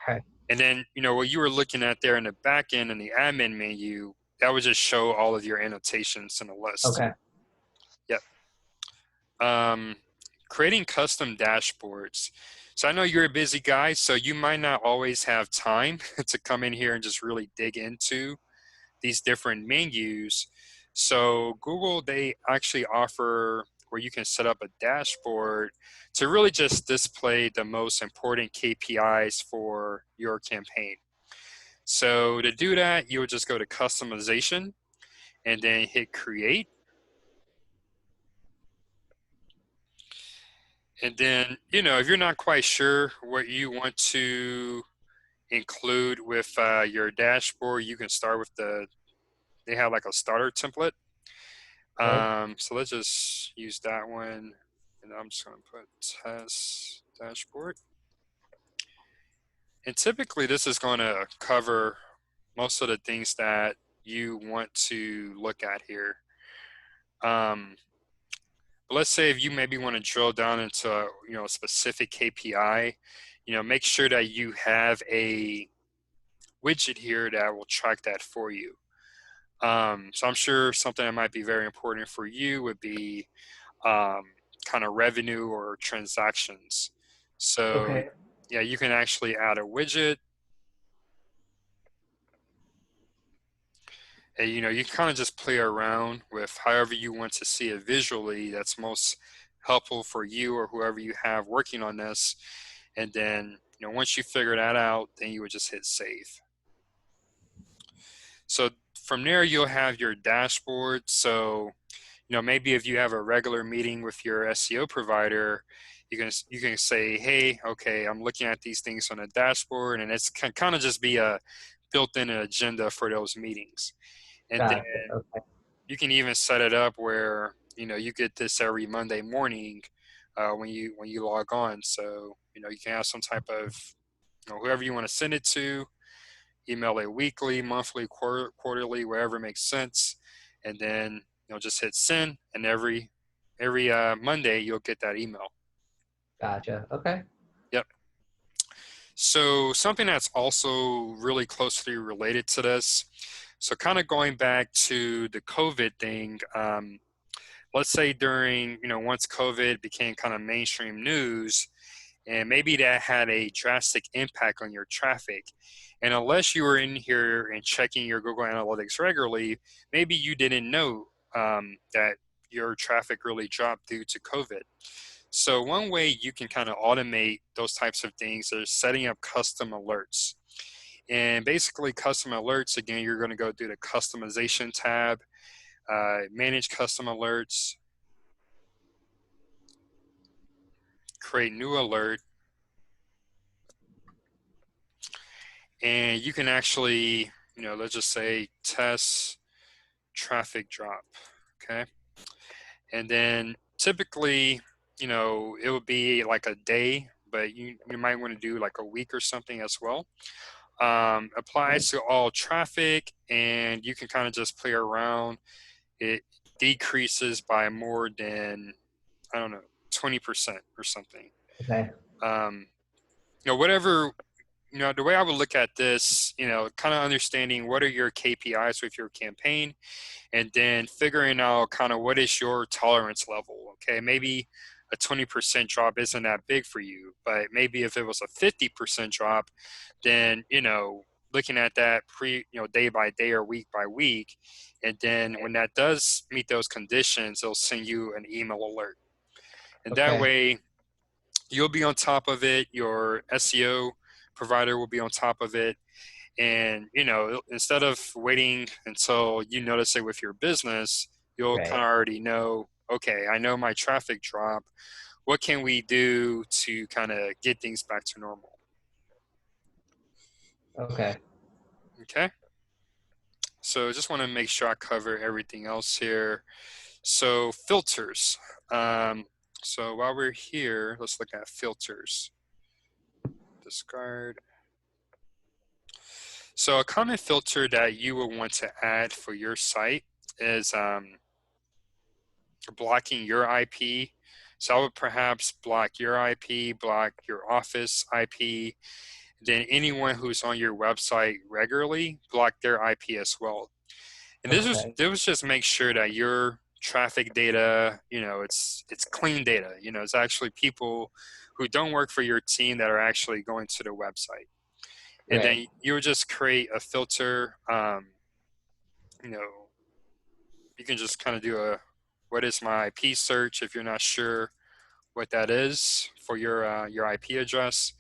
Okay. And then, what you were looking at there in the back end in the admin menu, that would just show all of your annotations in a list. Okay. Yep. Um, Creating custom dashboards. So I know you're a busy guy, so you might not always have time to come in here and just really dig into these different menus. So Google, they actually offer where you can set up a dashboard to really just display the most important KPIs for your campaign. So to do that, you would just go to customization and then hit create. And then, if you're not quite sure what you want to include with your dashboard, you can start with they have like a starter template. Okay. So let's just use that one. And I'm just going to put test dashboard. And typically this is going to cover most of the things that you want to look at here. But let's say if you maybe want to drill down into a specific KPI, make sure that you have a widget here that will track that for you. So I'm sure something that might be very important for you would be kind of revenue or transactions. So Okay. yeah, you can actually add a widget. And you kind of just play around with however you want to see it visually that's most helpful for you or whoever you have working on this. And then once you figure that out, then you would just hit save. So from there you'll have your dashboard. So maybe if you have a regular meeting with your SEO provider, you can say, hey, okay, I'm looking at these things on a dashboard, and it's can kind of just be a built-in agenda for those meetings. And then Gotcha. Okay. you can even set it up where you get this every Monday morning when you log on. So you can have some type of whoever you want to send it to, email it weekly, monthly, quarterly, wherever makes sense, and then just hit send, and every Monday you'll get that email. Gotcha. Okay. Yep. So something that's also really closely related to this. So kind of going back to the COVID thing, let's say during, once COVID became kind of mainstream news, and maybe that had a drastic impact on your traffic. And unless you were in here and checking your Google Analytics regularly, maybe you didn't know that your traffic really dropped due to COVID. So one way you can kind of automate those types of things is setting up custom alerts. And basically custom alerts, again, you're going to go do the customization tab, manage custom alerts, create new alert, and you can actually, let's just say test traffic drop, okay? And then typically, it would be like a day, but you might want to do like a week or something as well. Applies to all traffic, and you can kind of just play around. It decreases by more than, I don't know, 20% or something. Okay. Whatever, the way I would look at this, kind of understanding what are your KPIs with your campaign, and then figuring out kind of what is your tolerance level. Okay, maybe a 20% drop isn't that big for you, but maybe if it was a 50% drop, then looking at that day by day or week by week, and then when that does meet those conditions, it'll send you an email alert, and that Okay. way you'll be on top of it. Your SEO provider will be on top of it. And, instead of waiting until you notice it with your business, you'll kind Right. of already know, okay, I know my traffic drop. What can we do to kind of get things back to normal? Okay. Okay. So just want to make sure I cover everything else here. So filters. So while we're here, let's look at filters. Discard. So a common filter that you will want to add for your site is blocking your IP. So I would perhaps block your IP, block your office IP, then anyone who's on your website regularly, block their IP as well. And Okay. this was just make sure that your traffic data, it's clean data. It's actually people who don't work for your team that are actually going to the website. And Right. then you would just create a filter. You know, you can just kind of do a what is my IP search if you're not sure what that is for your IP address,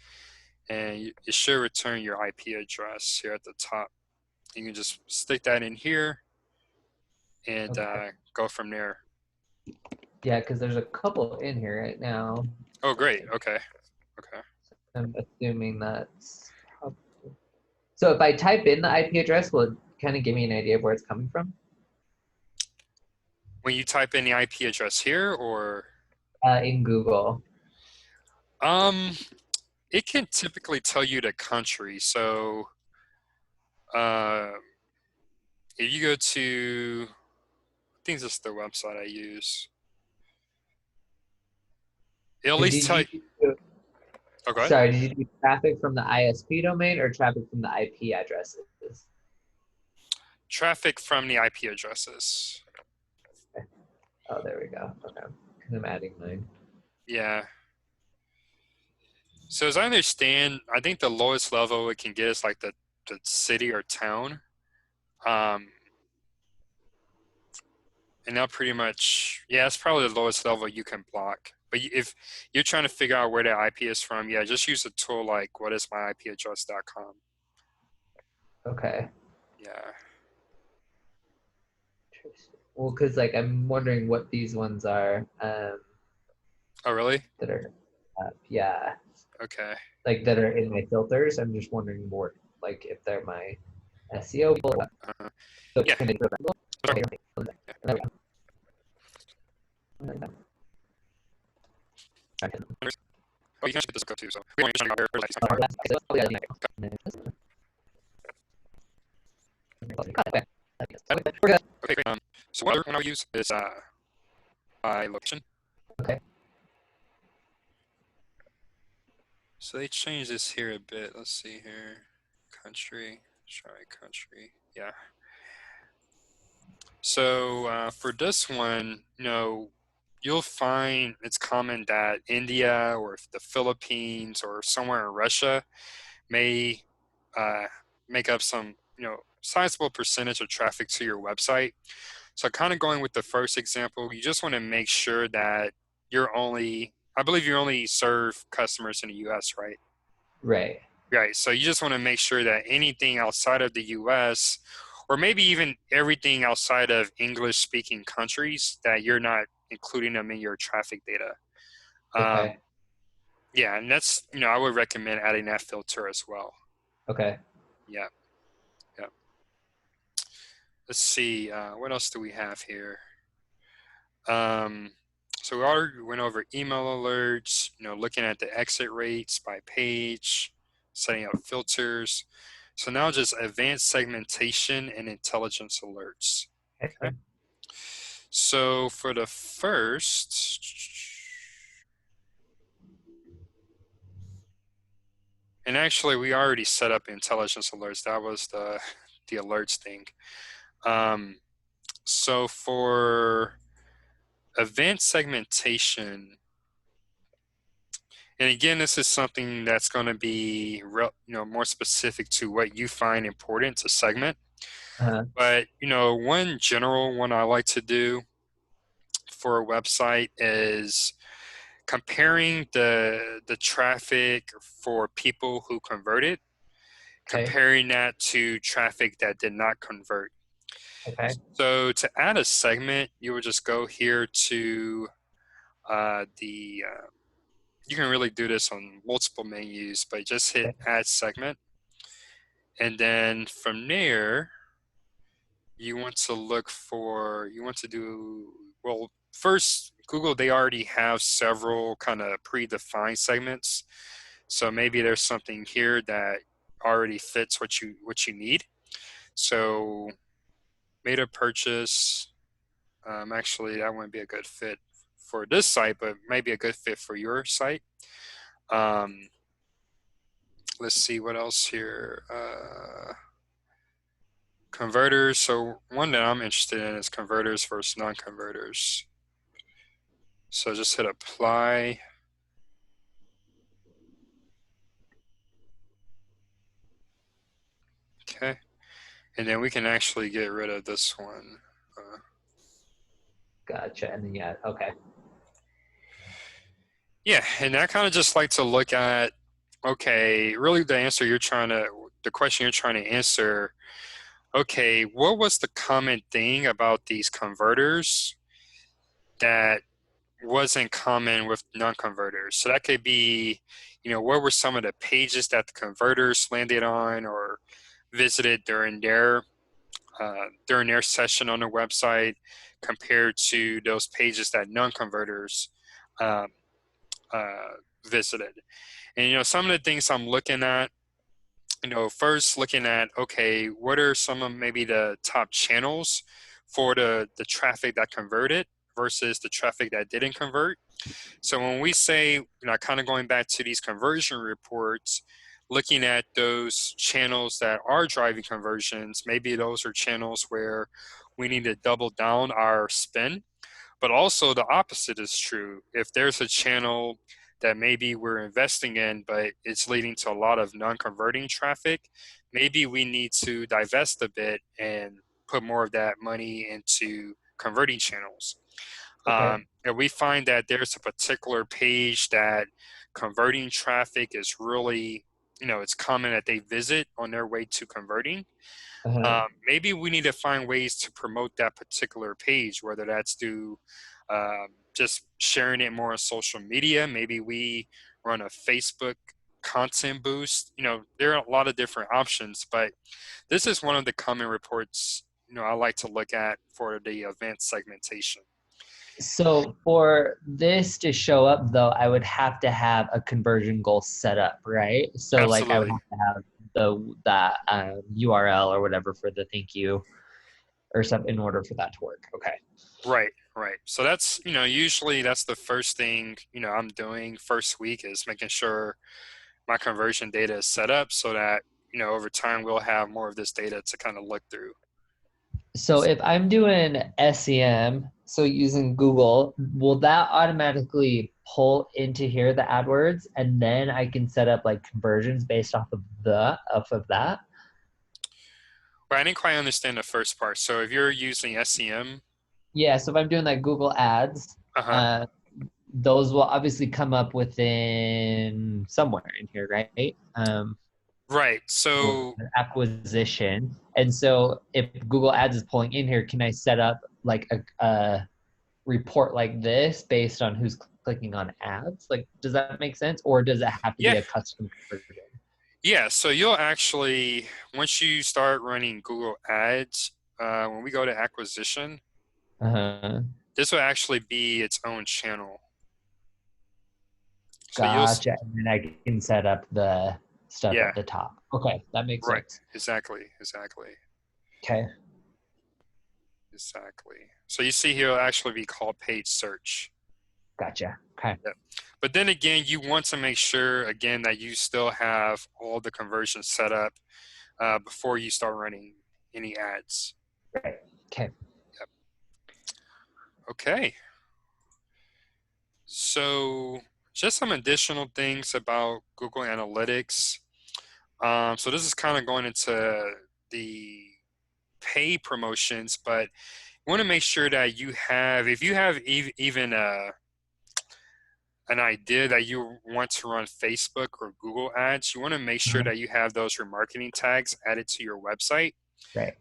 and it should return your IP address here at the top. You can just stick that in here and Okay. go from there. Yeah, because there's a couple in here right now. Oh, great. Okay. Okay. I'm assuming that's probably... So if I type in the IP address, will it kind of give me an idea of where it's coming from? When you type in the IP address here, or In Google. um, it can typically tell you the country. So uh, if you go to, I think this is the website I use. It'll at And least did tell you you. Oh, go ahead. sorry, did you do traffic from the ISP domain or traffic from the IP addresses? Traffic from the IP addresses. Oh, there we go. Okay. Because I'm adding mine. Yeah. So as I understand, I think the lowest level it can get is like the city or town. Um, and now pretty much, yeah, it's probably the lowest level you can block. But if you're trying to figure out where the IP is from, yeah, just use a tool like whatismyipaddress.com. Okay. Yeah. Well, because like I'm wondering what these ones are Oh, really? that are, yeah, Okay. like that are in my filters. I'm just wondering more, like if they're my SEO. Uh, So yeah. can I do it? Sorry. Okay, there we go. Oh, you can actually get this code too. So we want to show you like Oh, part. that's, oh, yeah, okay. We're good. Okay, great. So what other one I'll use is by location. Okay. So they changed this here a bit. Let's see here. Country. Try country. Yeah. So for this one, you'll find it's common that India or the Philippines or somewhere in Russia may uh, make up some, sizable percentage of traffic to your website. So kind of going with the first example, you just want to make sure that you're only I believe you only serve customers in the US, right? Right. Right. So you just want to make sure that anything outside of the US, or maybe even everything outside of English speaking countries, that you're not including them in your traffic data. Okay. Yeah, and that's, I would recommend adding that filter as well. Okay. Yeah. Yeah. Let's see. What else do we have here? So we already went over email alerts, looking at the exit rates by page, setting up filters. So now just advanced segmentation and intelligence alerts. Okay. Okay. So for the first, and actually we already set up intelligence alerts. That was the alerts thing. So for event segmentation, and again, this is something that's going to be more specific to what you find important to segment. Uh-huh. But one general one I like to do for a website is comparing the traffic for people who converted, Okay. comparing that to traffic that did not convert. Okay. So to add a segment, you would just go here to you can really do this on multiple menus, but just hit Okay. add segment. And then from there, you want to do, well, first, Google, they already have several kind of predefined segments. So maybe there's something here that already fits what you need. So made a purchase. Actually, that wouldn't be a good fit for this site, but maybe a good fit for your site. Um, let's see what else here. Converters. So one that I'm interested in is converters versus non-converters. So just hit apply. Okay. And then we can actually get rid of this one. Gotcha. And then yeah. Okay. Yeah, and I kind of just like to look at, okay, really the question you're trying to answer, okay, what was the common thing about these converters that wasn't common with non-converters? So that could be, what were some of the pages that the converters landed on or visited during their session on the website compared to those pages that non-converters um, uh, visited. And some of the things I'm looking at, first looking at, okay, what are some of maybe the top channels for the traffic that converted versus the traffic that didn't convert. So when we say, kind of going back to these conversion reports, looking at those channels that are driving conversions, maybe those are channels where we need to double down our spend. But also the opposite is true. If there's a channel that maybe we're investing in, but it's leading to a lot of non-converting traffic, maybe we need to divest a bit and put more of that money into converting channels. Okay. And we find that there's a particular page that converting traffic is really, it's common that they visit on their way to converting. Uh-huh. Maybe we need to find ways to promote that particular page, whether that's through just sharing it more on social media. Maybe we run a Facebook content boost. There are a lot of different options, but this is one of the common reports, I like to look at for the event segmentation. So for this to show up though, I would have to have a conversion goal set up, right? So like I would Absolutely. have to have that URL or whatever for the thank you or something in order for that to work. Okay. Right, right. So that's, usually that's the first thing, I'm doing first week is making sure my conversion data is set up so that, over time we'll have more of this data to kind of look through. So if I'm doing SEM, so using Google, will that automatically pull into here the AdWords and then I can set up like conversions based off of that? But I didn't quite understand the first part. So if you're using SEM, Yeah, so if I'm doing like Google Ads, uh-huh. uh, those will obviously come up within somewhere in here, right? Right. So Acquisition. And so if Google Ads is pulling in here, can I set up like a report like this based on who's clicking on ads? Like, does that make sense? Or does it have to be yeah, a custom conversion? yeah. So you'll actually, once you start running Google Ads, when we go to acquisition, Uh-huh. this will actually be its own channel. So Gotcha. And then I can set up the stuff yeah, at the top. Okay, that makes right. sense. Exactly. Exactly. Okay. Exactly. So you see here, it'll actually be called paid search. Gotcha. Okay. Yep. But then again, you want to make sure, again, that you still have all the conversions set up before you start running any ads. Right. Okay. Yep. Okay. So just some additional things about Google Analytics. So this is kind of going into the pay promotions, but you want to make sure that you have, if you have even an idea that you want to run Facebook or Google ads, you want to make sure Uh-huh. that you have those remarketing tags added to your website. Right.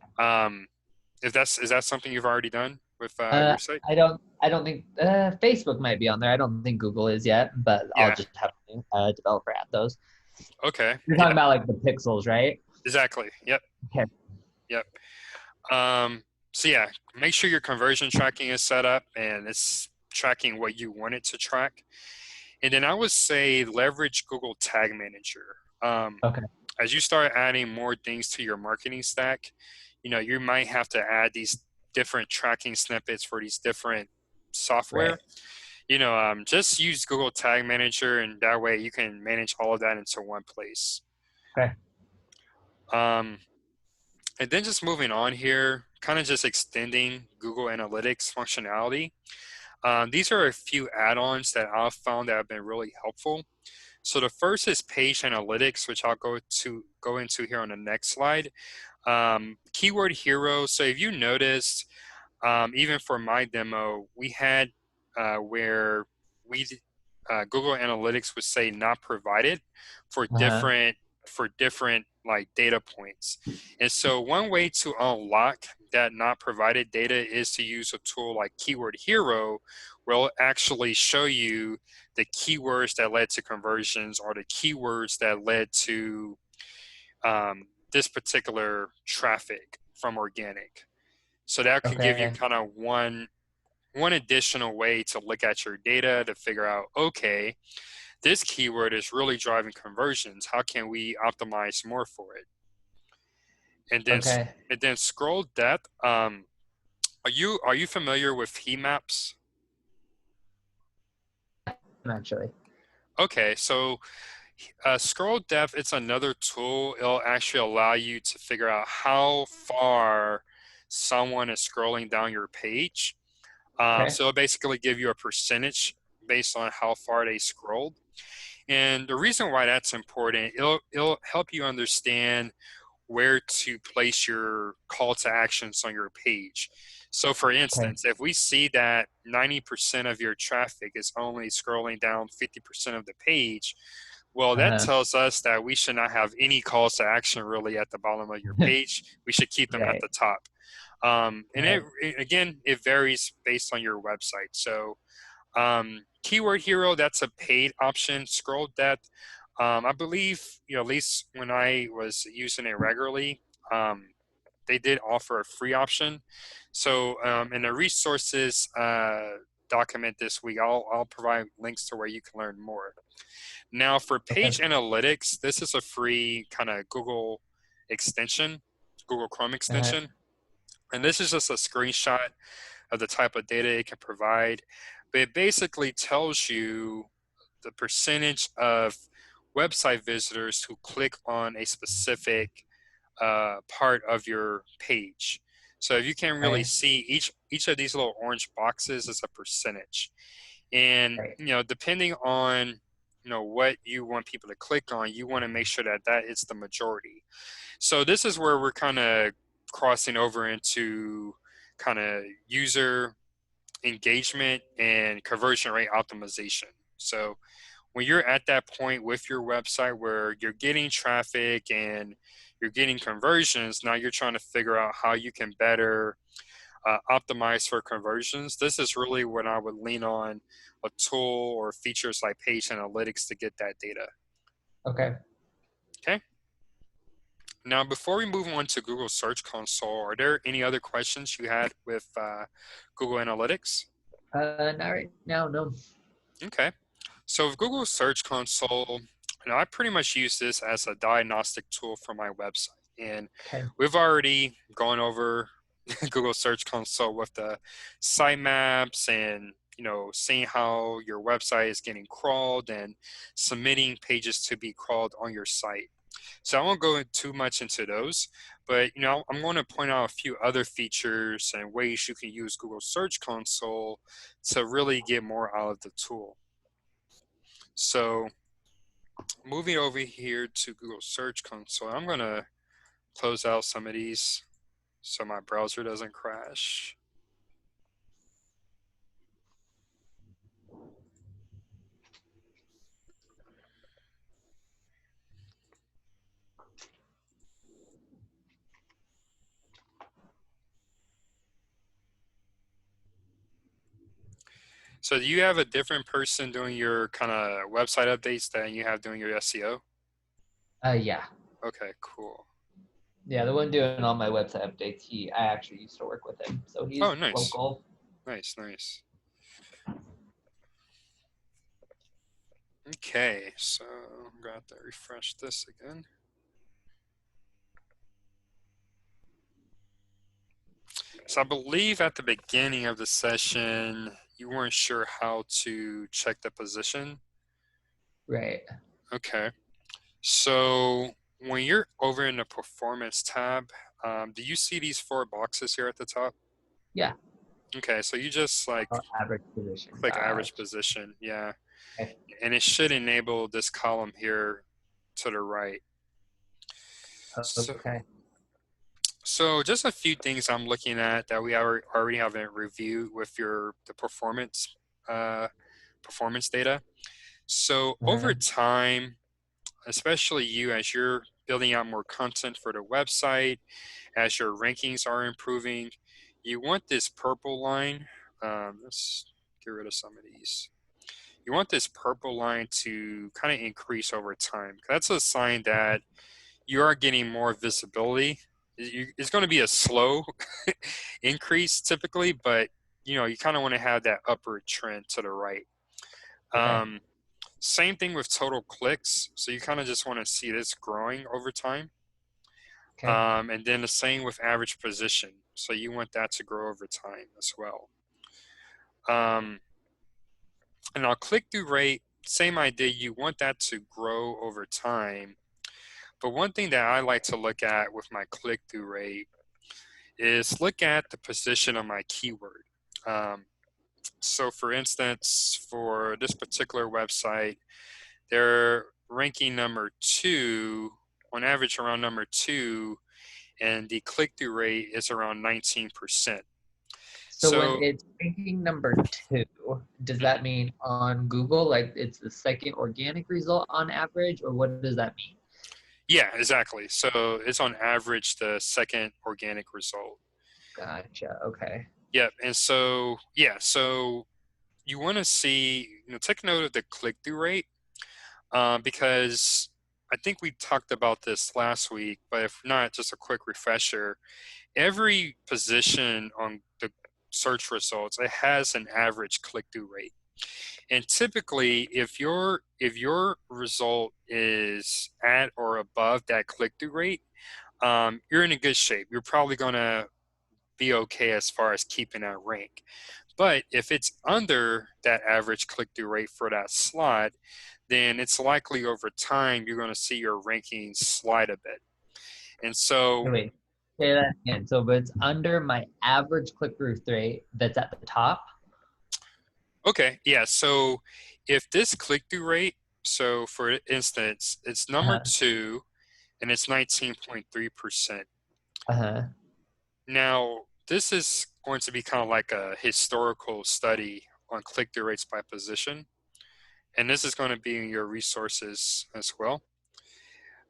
If is that something you've already done with Uh, your site? I don't think Facebook might be on there. I don't think Google is yet, but I'll Yeah. just have a developer add those. Okay. You're Yeah. talking about like the pixels, right? Exactly. Yep. Okay. Yep. So yeah, make sure your conversion tracking is set up and it's tracking what you want it to track. And then I would say leverage Google Tag Manager. Okay. As you start adding more things to your marketing stack, you might have to add these different tracking snippets for these different Right. software. Just use Google Tag Manager, and that way you can manage all of that into one place. Okay. Um, and then just moving on here, kind of just extending Google Analytics functionality. These are a few add-ons that I've found that have been really helpful. So the first is page analytics, which I'll go into here on the next slide. Keyword hero. So if you noticed, even for my demo, we had where we Google Analytics would say not provided for Uh-huh. different like data points. And so one way to unlock that not provided data is to use a tool like Keyword Hero, where it'll actually show you the keywords that led to conversions or the keywords that led to this particular traffic from organic. So that can give you Okay. kind of one additional way to look at your data to figure out, okay, this keyword is really driving conversions. How can we optimize more for it? And then Okay. scroll depth. Are you familiar with heat maps? Actually. Okay, so scroll depth, it's another tool. It'll actually allow you to figure out how far someone is scrolling down your page. Okay. So it'll basically give you a percentage based on how far they scrolled. And the reason why that's important, it'll help you understand where to place your call to actions on your page. So for Okay. instance, if we see that 90% of your traffic is only scrolling down 50% of the page, well, that Uh-huh. tells us that we should not have any calls to action really at the bottom of your page. We should keep them at Right. the top. And Right. again, it varies based on your website. So Keyword Hero, that's a paid option. Scroll depth, I believe, at least when I was using it regularly, they did offer a free option. So in the resources document this week, I'll provide links to where you can learn more. Now for Okay. page analytics, this is a free kind of Google extension, Google Chrome Uh-huh. extension. And this is just a screenshot of the type of data it can provide. But it basically tells you the percentage of website visitors who click on a specific part of your page. So if you can really Okay. see each of these little orange boxes is a percentage. And Right. depending on what you want people to click on, you want to make sure that that is the majority. So this is where we're kind of crossing over into kind of user engagement and conversion rate optimization. So when you're at that point with your website where you're getting traffic and you're getting conversions, now you're trying to figure out how you can better optimize for conversions. This is really when I would lean on a tool or features like page analytics to get that data. Okay. Okay. Now, before we move on to Google Search Console, are there any other questions you had with Google Analytics? Not right now, no. Okay. So with Google Search Console, I pretty much use this as a diagnostic tool for my website. And Okay. we've already gone over Google Search Console with the sitemaps and seeing how your website is getting crawled and submitting pages to be crawled on your site. So I won't go too much into those, but I'm going to point out a few other features and ways you can use Google Search Console to really get more out of the tool. So moving over here to Google Search Console, I'm going to close out some of these so my browser doesn't crash. So do you have a different person doing your kind of website updates than you have doing your SEO? Yeah. Okay, cool. Yeah, the one doing all my website updates, I actually used to work with him. So he's Oh, nice. local. Nice, nice. Okay, so I'm going to have to refresh this again. So I believe at the beginning of the session, you weren't sure how to check the position. Right. Okay. So when you're over in the Performance tab, do you see these 4 boxes here at the top? Yeah. Okay, so you just Average position. click average Gotcha. position, yeah. Okay. And it should enable this column here to the right. So, Okay. so just a few things I'm looking at that we already have a review with the performance data. So over time, especially you as you're building out more content for the website, as your rankings are improving, you want this purple line. Let's get rid of some of these. You want this purple line to kind of increase over time. That's a sign that you are getting more visibility. It's going to be a slow increase typically, but you kind of want to have that upward trend to the right. Okay. Same thing with total clicks. So you kind of just want to see this growing over time. Okay. And then the same with average position. So you want that to grow over time as well. And our click-through rate, same idea. You want that to grow over time. But one thing that I like to look at with my click-through rate is look at the position of my keyword. So for instance, for this particular website, they're ranking number 2, on average around number 2, and the click-through rate is around 19%. So when So it's ranking number 2, does that mean on Google, like it's the second organic result on average, or what does that mean? yeah, exactly. So it's on average the second organic result. Gotcha. Okay. Yep. And so, yeah, so you want to see, take note of the click-through rate because I think we talked about this last week, but if not, just a quick refresher. Every position on the search results, it has an average click-through rate. And typically, if your result is at or above that click-through rate, you're in a good shape. You're probably going to be okay as far as keeping that rank. But if it's under that average click-through rate for that slot, then it's likely over time you're going to see your rankings slide a bit. And so, Wait, say that again. So, but it's under my average click-through rate that's at the top? okay, yeah. So if this click-through rate, so for instance, it's number Uh-huh. 2 and it's 19.3%. Uh-huh. Now, this is going to be kind of like a historical study on click-through rates by position. And this is going to be in your resources as well.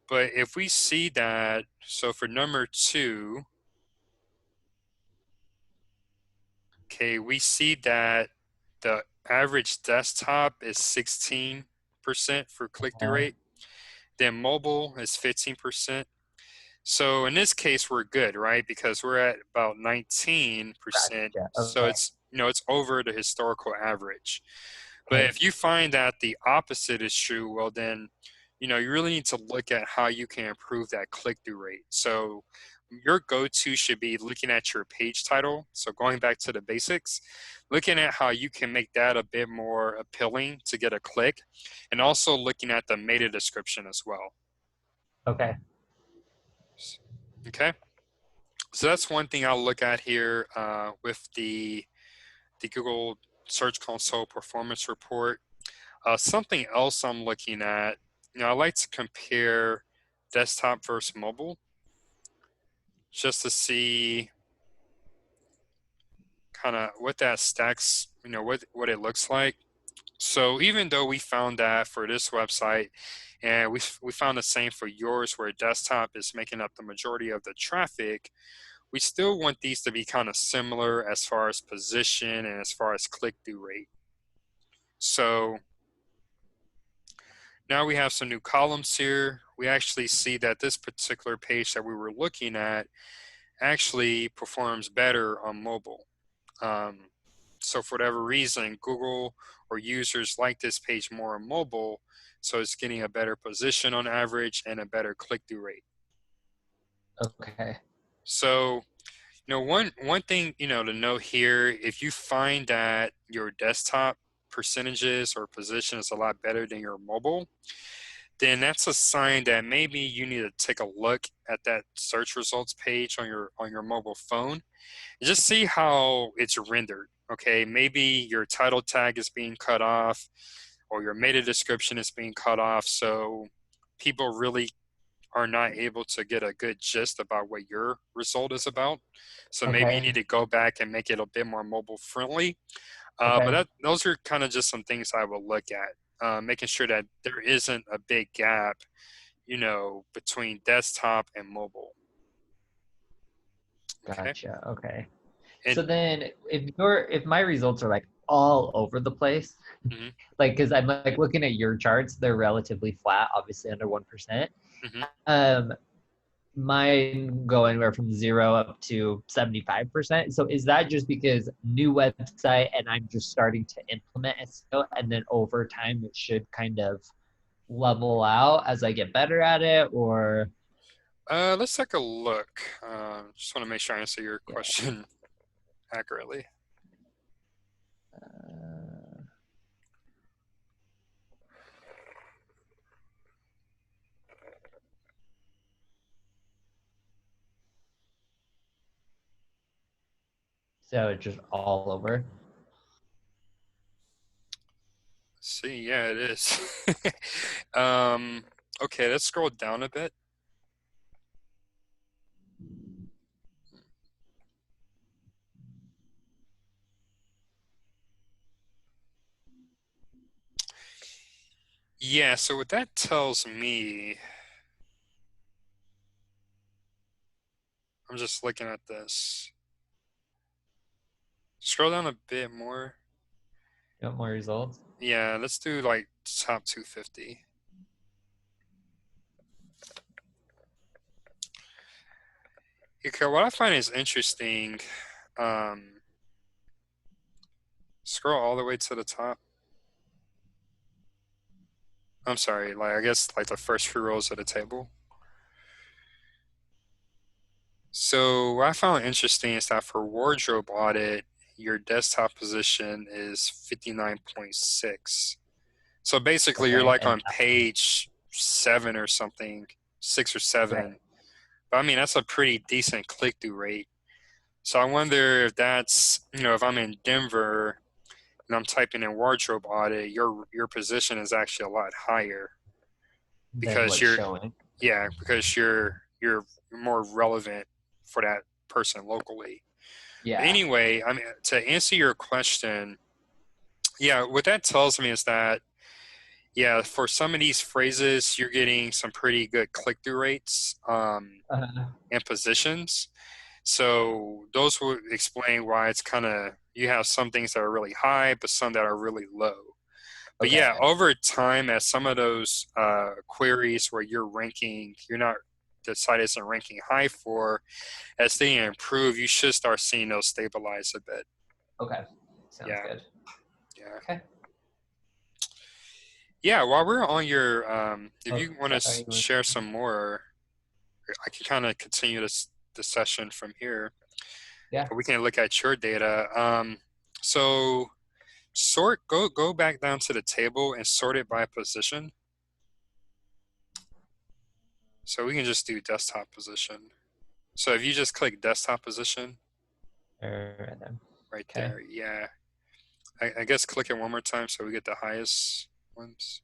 But if we see that, so for number 2, okay, we see that the average desktop is 16% for click-through Okay. rate. Then mobile is 15%. So in this case, we're good, right? Because we're at about 19%. Gotcha. So Okay. it's over the historical average. But Okay. if you find that the opposite is true, well then, you really need to look at how you can improve that click-through rate. So your go-to should be looking at your page title. So going back to the basics, looking at how you can make that a bit more appealing to get a click, and also looking at the meta description as well. Okay. Okay. So that's one thing I'll look at here with the Google Search Console Performance Report. Something else I'm looking at, I like to compare desktop versus mobile just to see kind of what that stacks, what it looks like. So even though we found that for this website, and we found the same for yours where desktop is making up the majority of the traffic, we still want these to be kind of similar as far as position and as far as click-through rate. So now we have some new columns here. We actually see that this particular page that we were looking at actually performs better on mobile. So for whatever reason, Google or users like this page more on mobile, so it's getting a better position on average and a better click-through rate. Okay. So one thing, to note here, if you find that your desktop percentages or position is a lot better than your mobile, then that's a sign that maybe you need to take a look at that search results page on your mobile phone and just see how it's rendered. Okay, maybe your title tag is being cut off or your meta description is being cut off, so people really are not able to get a good gist about what your result is about. So maybe you Okay. need to go back and make it a bit more mobile friendly. But Okay. those are kind of just some things I will look at, making sure that there isn't a big gap, between desktop and mobile. Okay. Gotcha. Okay. And So then if my results are like all over the place, mhm, like because I'm like looking at your charts, they're relatively flat, obviously under 1%. mhm. Um, mine go anywhere from 0 up to 75%. So is that just because new website and I'm just starting to implement SEO, and then over time it should kind of level out as I get better at it? Or Let's take a look. Just want to make sure I answer your yeah. question accurately. uh, so it's just all over. See, yeah, it is. Okay, let's scroll down a bit. Yeah, so what that tells me, I'm just looking at this. Scroll down a bit more. You want more results? Yeah, let's do like top 250. Okay, what I find is interesting, um, scroll all the way to the top. I'm sorry, like I guess like the first few rows of the table. So what I found interesting is that for wardrobe audit, your desktop position is 59.6. So basically you're Okay. like And on page 7 or something, 6 or right. 7. But I mean, that's a pretty decent click-through rate. So I wonder if that's, if I'm in Denver and I'm typing in wardrobe audit, your position is actually a lot higher Than because what's showing. because you're more relevant for that person locally. But Yeah. anyway, I mean, to answer your question, yeah, what that tells me is that, yeah, for some of these phrases, you're getting some pretty good click-through rates Uh, and positions. So those would explain why it's kind of, you have some things that are really high, but some that are really low. But yeah, okay. over time, as some of those queries where you're ranking, you're not, the site isn't ranking high for, as they improve, you should start seeing those stabilize a bit. Okay. Sounds Yeah, good. yeah. Okay. Yeah, while we're on your, if Oh, you want to sorry. share some more, I can kind of continue this session from here. Yeah. We can look at your data. So go back down to the table and sort it by position. So we can just do desktop position. So if you just click desktop position All right then. right Okay. there, yeah. I guess click it one more time so we get the highest ones.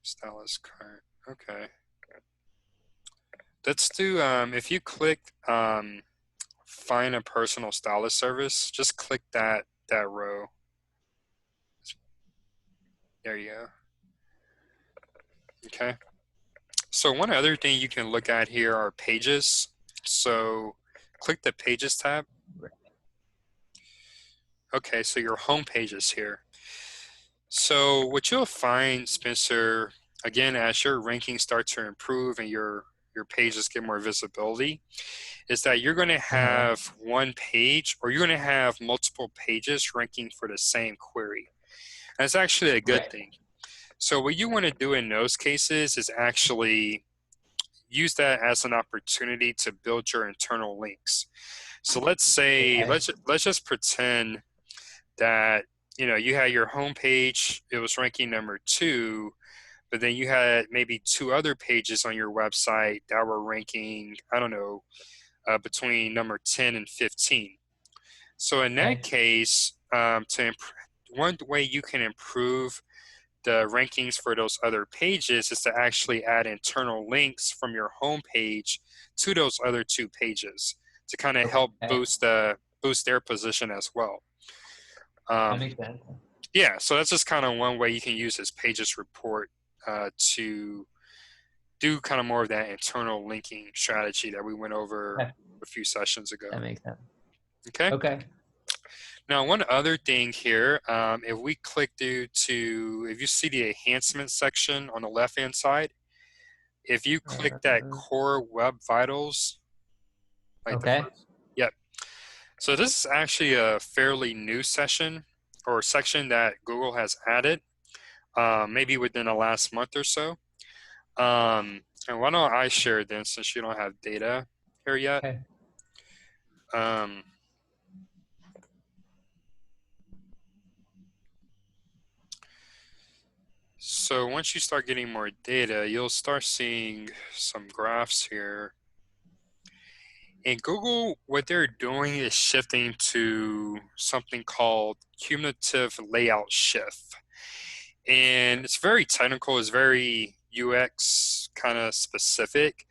Stylus current. Okay. Let's do, if you click find a personal stylist service, just click that row. There you go. Okay. So one other thing you can look at here are pages. So click the pages tab. Okay, so your home page is here. So what you'll find, Spencer, again, as your rankings start to improve and your pages get more visibility, is that you're going to Uh-huh. have one page or you're going to have multiple pages ranking for the same query. That's actually a good Right. thing. So what you want to do in those cases is actually use that as an opportunity to build your internal links. So let's say Okay. let's just pretend that you had your homepage, it was ranking number 2, but then you had maybe 2 other pages on your website that were ranking, I don't know, between number 10 and 15. So in that Okay. case, one way you can improve the rankings for those other pages is to actually add internal links from your home page to those other 2 pages to kind of help Okay. boost their position as well. That makes sense. Yeah, so that's just kind of one way you can use this pages report to do kind of more of that internal linking strategy that we went over Okay. a few sessions ago. That makes sense. Okay. Okay. Now, one other thing here, if we click if you see the enhancement section on the left-hand side, if you click that Uh, core web vitals, like the okay. first, yep. So this is actually a fairly new session or section that Google has added, maybe within the last month or so. And why don't I share then since you don't have data here yet? Okay. Um, so once you start getting more data, you'll start seeing some graphs here. And Google, what they're doing is shifting to something called cumulative layout shift. And it's very technical, it's very UX kind of specific.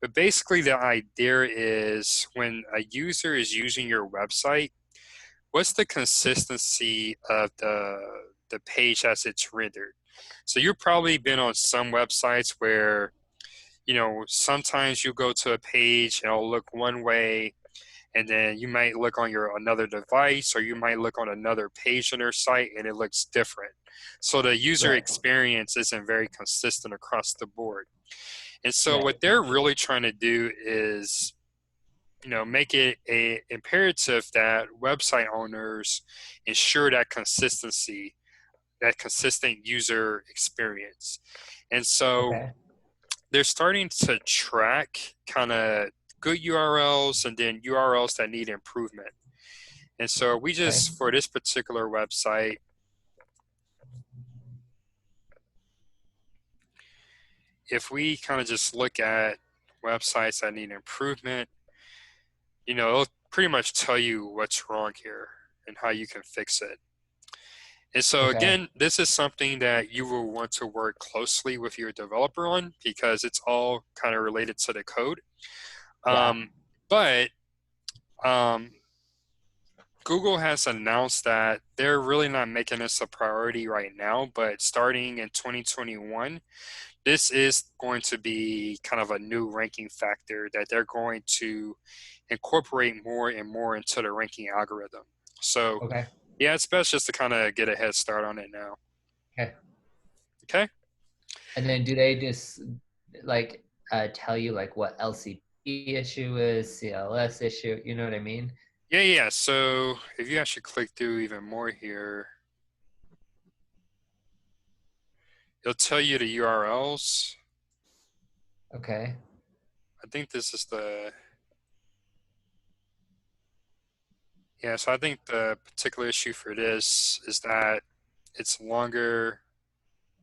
But basically, the idea is when a user is using your website, what's the consistency of the page as it's rendered? So you've probably been on some websites where sometimes you go to a page and it'll look one way, and then you might look on your another device or you might look on another page on their site and it looks different. So the user Right. experience isn't very consistent across the board. And so Right. what they're really trying to do is make it a imperative that website owners ensure that consistency, that consistent user experience. And so Okay. they're starting to track kind of good URLs and then URLs that need improvement. And so we Okay. just, for this particular website, if we kind of just look at websites that need improvement, it'll pretty much tell you what's wrong here and how you can fix it. And so Okay. again, this is something that you will want to work closely with your developer on because it's all kind of related to the code. Yeah. But Um, Google has announced that they're really not making this a priority right now, but starting in 2021, this is going to be kind of a new ranking factor that they're going to incorporate more and more into the ranking algorithm. So Okay. yeah, it's best just to kind of get a head start on it now. Okay. Okay. And then do they just like tell you like what LCP issue is, CLS issue? You know what I mean? Yeah. So if you actually click through even more here, it'll tell you the URLs. Okay. I think this is yeah, so I think the particular issue for this is that it's longer,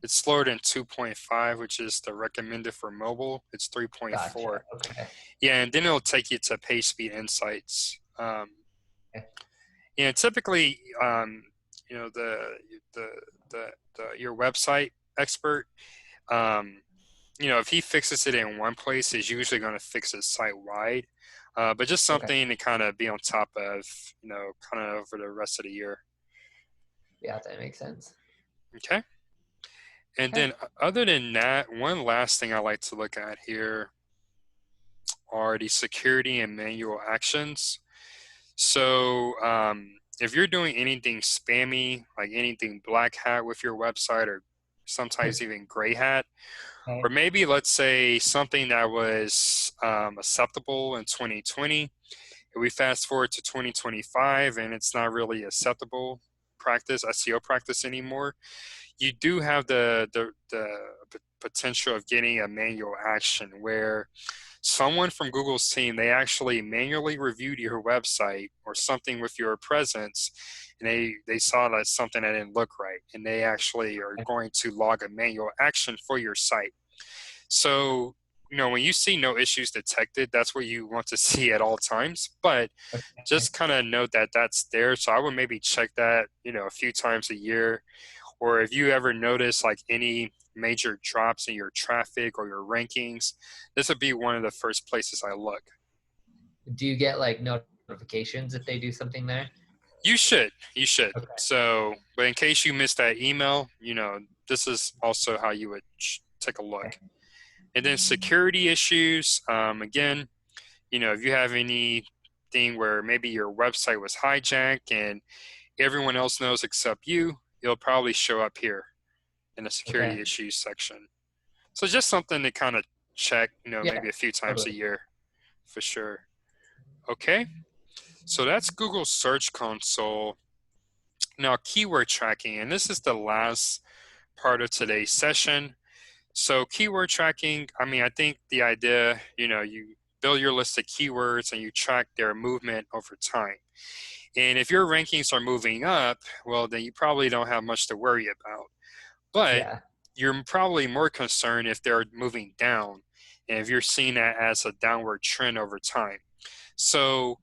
it's slower than 2.5, which is the recommended for mobile. It's Gotcha. 3.4. Okay. Yeah, and then it'll take you to page speed insights. Okay. Yeah, typically, you know, the, your website expert, um, you know, if he fixes it in one place, he's usually going to fix it site wide. But just Okay. something to kind of be on top of, you know, kind of over the rest of the year. Yeah, that makes sense. Okay. And Okay. then other than that, one last thing I like to look at here are the security and manual actions. So if you're doing anything spammy, like anything black hat with your website or sometimes even gray hat, or Okay. maybe let's say something that was acceptable in 2020, and we fast forward to 2025 and it's not really acceptable practice, SEO practice anymore, you do have the potential of getting a manual action where someone from Google's team, they actually manually reviewed your website or something with your presence, and they saw that something that didn't look right, and they actually are going to log a manual action for your site. So, you know, when you see no issues detected, that's what you want to see at all times. But Okay. just kind of note that that's there. So I would maybe check that, you know, a few times a year. Or if you ever notice like any major drops in your traffic or your rankings, this would be one of the first places I look. Do you get like notifications if they do something there? You should, you should. Okay. So, but in case you missed that email, you know, this is also how you would take a look. Okay. And then security issues, again, you know, if you have anything where maybe your website was hijacked and everyone else knows except you, it'll probably show up here in the Okay. security issues section. So just something to kind of check, you know, Yeah. maybe a few times a Totally. year for sure. Okay, so that's Google Search Console. Now, keyword tracking, and this is the last part of today's session. So keyword tracking, I mean, I think the idea, you know, you build your list of keywords and you track their movement over time. And if your rankings are moving up, well, then you probably don't have much to worry about. But Yeah. you're probably more concerned if they're moving down and if you're seeing that as a downward trend over time. So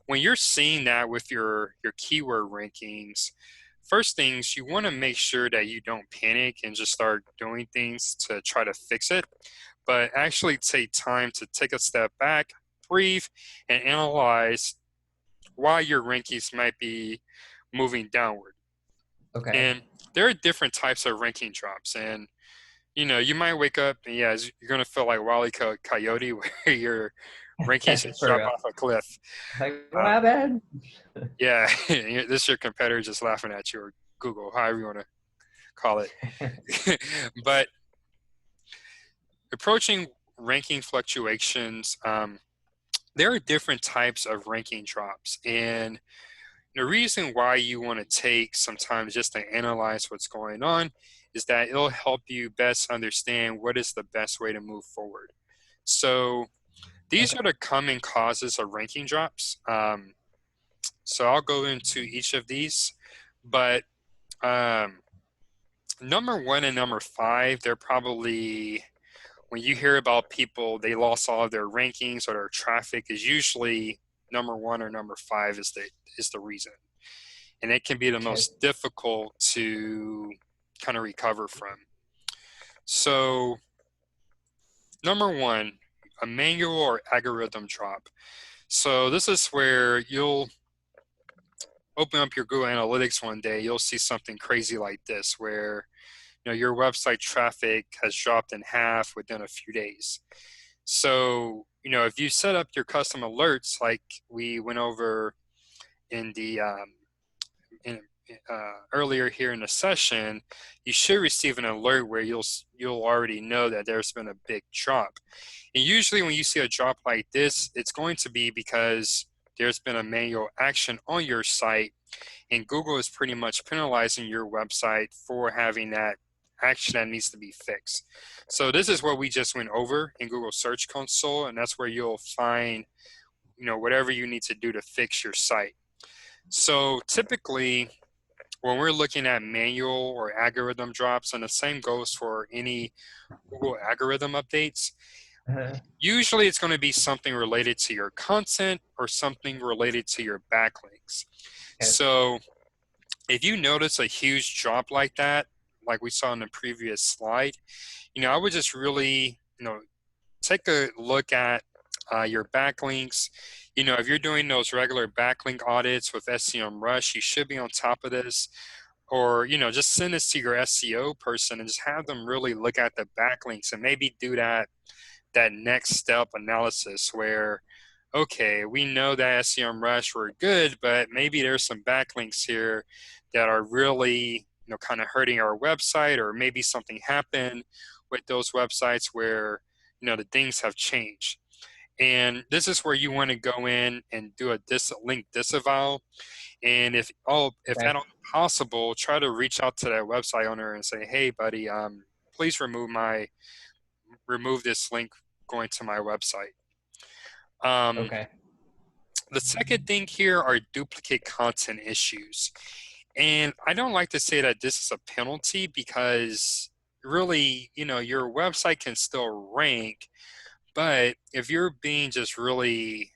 when you're seeing that with your keyword rankings, first things you want to make sure that you don't panic and just start doing things to try to fix it, but actually take time to take a step back, breathe, and analyze why your rankings might be moving downward. Okay. And there are different types of ranking drops, and you know, you might wake up and yeah, you're gonna feel like Wally Coyote, where your rankings just For drop real. off a cliff. Like, what Uh, happened? yeah, this is your competitor just laughing at you, or Google, however you want to call it. But approaching ranking fluctuations, there are different types of ranking drops, and the reason why you want to take some time just to analyze what's going on is that it'll help you best understand what is the best way to move forward. So these Okay. are the common causes of ranking drops. So I'll go into each of these, but um, number one and number five, they're probably, when you hear about people, they lost all of their rankings or their traffic, is usually number one or number five is the reason. And it can be the Okay. most difficult to kind of recover from. So number one, a manual or algorithm drop. So this is where you'll open up your Google Analytics one day, you'll see something crazy like this where your website traffic has dropped in half within a few days. So, if you set up your custom alerts like we went over in the in, earlier here in the session, you should receive an alert where you'll already know that there's been a big drop. And usually when you see a drop like this, it's going to be because there's been a manual action on your site, and Google is pretty much penalizing your website for having that action that needs to be fixed. So this is what we just went over in Google Search Console, and that's where you'll find whatever you need to do to fix your site. So typically when we're looking at manual or algorithm drops, and the same goes for any Google algorithm updates, usually it's going to be something related to your content or something related to your backlinks. Okay. So if you notice a huge drop like that, like we saw in the previous slide, I would just really, take a look at your backlinks. If you're doing those regular backlink audits with SEMrush, you should be on top of this. Or, just send this to your SEO person and just have them really look at the backlinks and maybe do that next step analysis where, okay, we know that SEMrush were good, but maybe there's some backlinks here that are really, kind of hurting our website, or maybe something happened with those websites where, the things have changed. And this is where you want to go in and do a link disavow. And if Okay. at all possible, try to reach out to that website owner and say, hey, buddy, please remove this link going to my website. Okay. The second thing here are duplicate content issues. And I don't like to say that this is a penalty because really, your website can still rank, but if you're being just really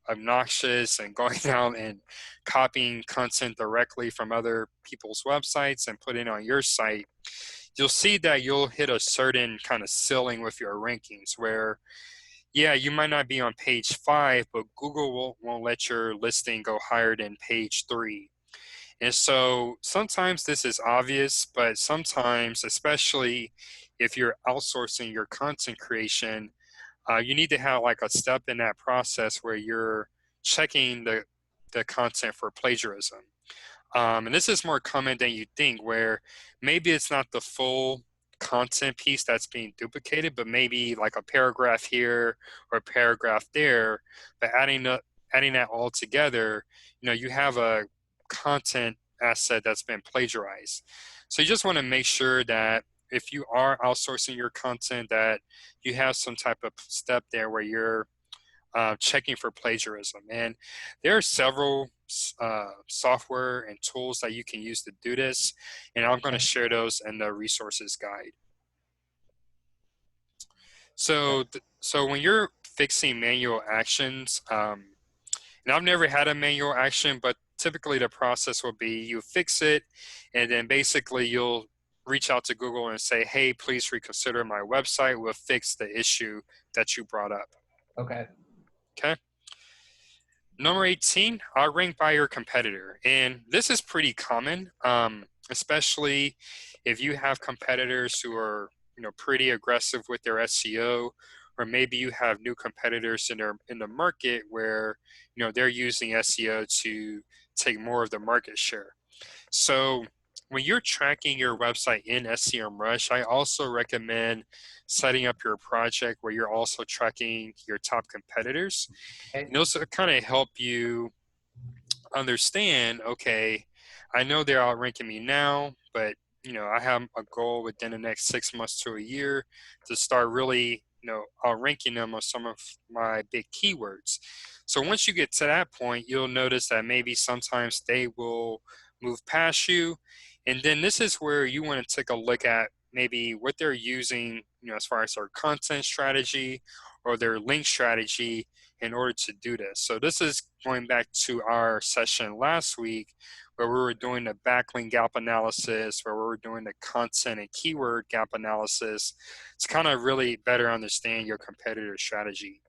obnoxious and going down and copying content directly from other people's websites and putting it on your site, you'll see that you'll hit a certain kind of ceiling with your rankings where, yeah, you might not be on page 5, but Google won't let your listing go higher than page 3. And so sometimes this is obvious, but sometimes, especially if you're outsourcing your content creation, you need to have like a step in that process where you're checking the content for plagiarism. And this is more common than you think, where maybe it's not the full content piece that's being duplicated, but maybe like a paragraph here or a paragraph there. But adding that all together, you have a content asset that's been plagiarized. So you just want to make sure that if you are outsourcing your content, that you have some type of step there where you're checking for plagiarism. And there are several software and tools that you can use to do this, and I'm going to Okay. share those in the resources guide. Okay. So when you're fixing manual actions, and I've never had a manual action, but typically the process will be you fix it, and then basically you'll reach out to Google and say, hey, please reconsider my website. We'll fix the issue that you brought up. Okay. Okay. Number 18, rank by your competitor. And this is pretty common, especially if you have competitors who are, pretty aggressive with their SEO, or maybe you have new competitors in the market where, they're using SEO to take more of the market share. So when you're tracking your website in SEMrush, I also recommend setting up your project where you're also tracking your top competitors. Okay. And those kind of help you understand, okay, I know they're outranking me now, but I have a goal within the next 6 months to a year to start really, outranking them on some of my big keywords. So once you get to that point, you'll notice that maybe sometimes they will move past you. And then this is where you want to take a look at maybe what they're using, as far as their content strategy or their link strategy in order to do this. So this is going back to our session last week where we were doing the backlink gap analysis, where we were doing the content and keyword gap analysis to kind of really better understand your competitor strategy.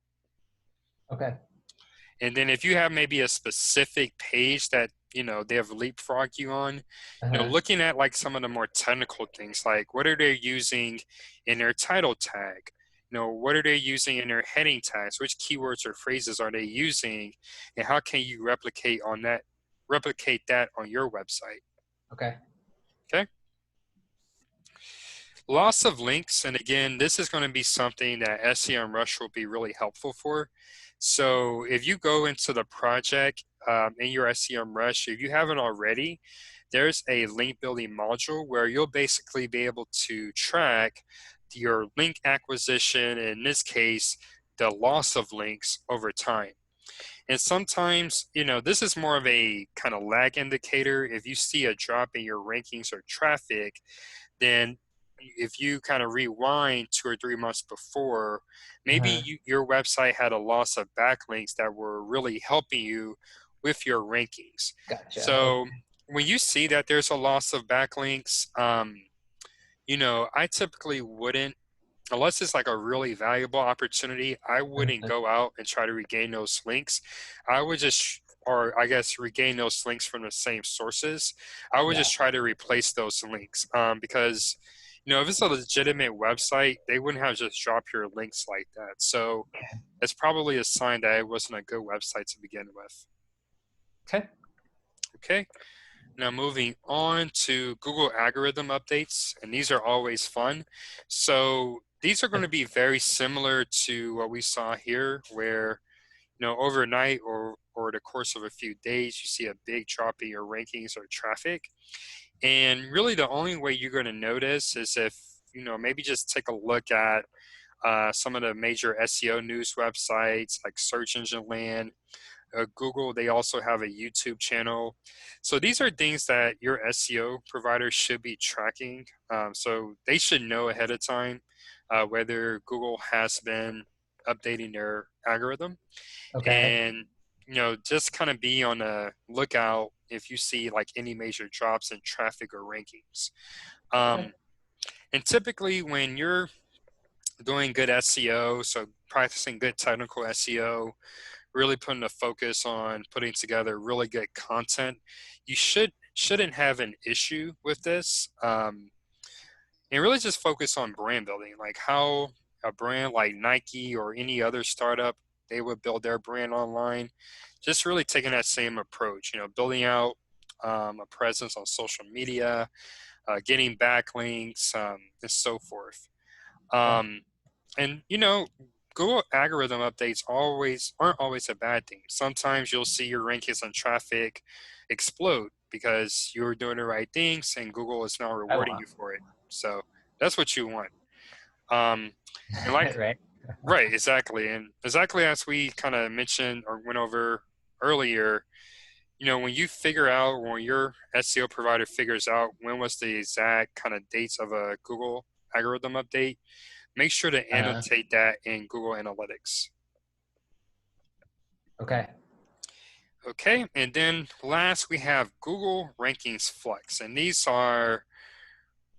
Okay. And then if you have maybe a specific page that, they have leapfrogged you on, Uh-huh. looking at like some of the more technical things, like what are they using in their title tag? What are they using in their heading tags? Which keywords or phrases are they using? And how can you replicate that on your website? Okay. Okay. Loss of links, and again, this is going to be something that SEMrush will be really helpful for. So if you go into the project in your SEMrush, if you haven't already, there's a link building module where you'll basically be able to track your link acquisition, in this case, the loss of links over time. And sometimes, this is more of a kind of lag indicator. If you see a drop in your rankings or traffic, then if you kind of rewind 2 or 3 months before, maybe Uh-huh. your website had a loss of backlinks that were really helping you with your rankings. Gotcha. So Okay. when you see that there's a loss of backlinks, I typically wouldn't, unless it's like a really valuable opportunity, I wouldn't Uh-huh. go out and try to regain those links. I would just, or I guess regain those links from the same sources. I would Yeah. just try to replace those links because, if it's a legitimate website, they wouldn't have just dropped your links like that. So it's probably a sign that it wasn't a good website to begin with. Okay. Okay. Now moving on to Google algorithm updates, and these are always fun. So these are going to be very similar to what we saw here, where overnight or the course of a few days, you see a big drop in your rankings or traffic. And really, the only way you're going to notice is if maybe just take a look at some of the major SEO news websites like Search Engine Land. Google, they also have a YouTube channel. So these are things that your SEO provider should be tracking. So they should know ahead of time whether Google has been updating their algorithm. Okay. And, just kind of be on the lookout if you see like any major drops in traffic or rankings. Okay. And typically when you're doing good SEO, so practicing good technical SEO, really putting a focus on putting together really good content, you shouldn't have an issue with this. And really just focus on brand building, like how a brand like Nike or any other startup, they would build their brand online. Just really taking that same approach, building out a presence on social media, getting backlinks, and so forth. Okay. Um, and Google algorithm updates aren't always a bad thing. Sometimes you'll see your rankings on traffic explode because you're doing the right things and Google is now I rewarding want. you for it. So that's what you want. Um, and like, Right. right, exactly. And exactly as we kind of mentioned or went over earlier, when you figure out, when your SEO provider figures out when was the exact kind of dates of a Google algorithm update, make sure to Uh, annotate that in Google Analytics. okay. Okay, and then last we have Google Rankings Flex, and these are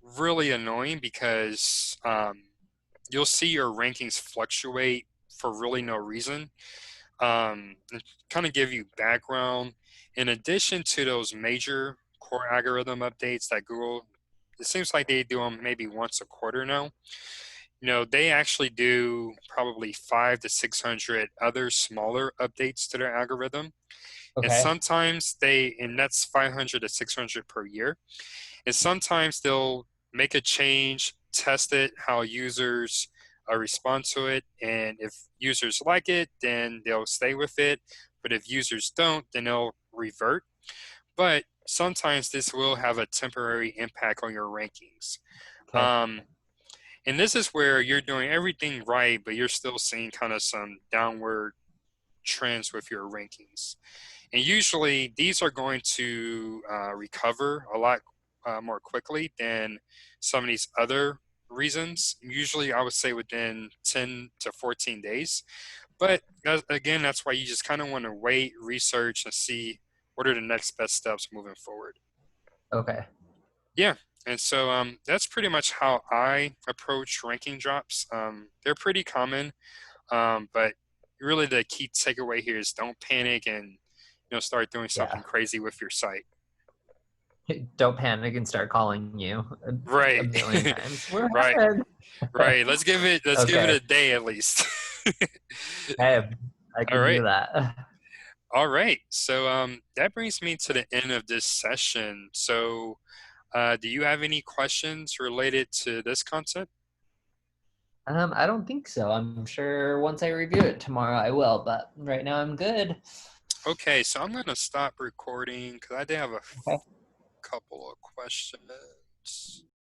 really annoying because you'll see your rankings fluctuate for really no reason. And kind of give you background. In addition to those major core algorithm updates that Google, it seems like they do them maybe once a quarter now. They actually do probably 500 to 600 other smaller updates to their algorithm. And Okay. sometimes and that's 500 to 600 per year. And sometimes they'll make a change, test it, how users respond to it. And if users like it, then they'll stay with it. But if users don't, then they'll revert. But sometimes this will have a temporary impact on your rankings. Okay. Um, and this is where you're doing everything right, but you're still seeing kind of some downward trends with your rankings. And usually these are going to recover a lot more quickly than some of these other reasons. Usually I would say within 10 to 14 days. But again, that's why you just kind of want to wait, research, and see what are the next best steps moving forward. Okay. Yeah. And so that's pretty much how I approach ranking drops. They're pretty common, but really the key takeaway here is don't panic and start doing Yeah. something crazy with your site. Don't panic and start calling you a Right. million times. We're Right. ahead. Right. Let's give it Okay. a day at least. Hey, I All can right. do that. All right. So that brings me to the end of this session. So do you have any questions related to this concept? I don't think so. I'm sure once I review it tomorrow I will, but right now I'm good. Okay, so I'm going to stop recording because I did have a Okay. couple of questions.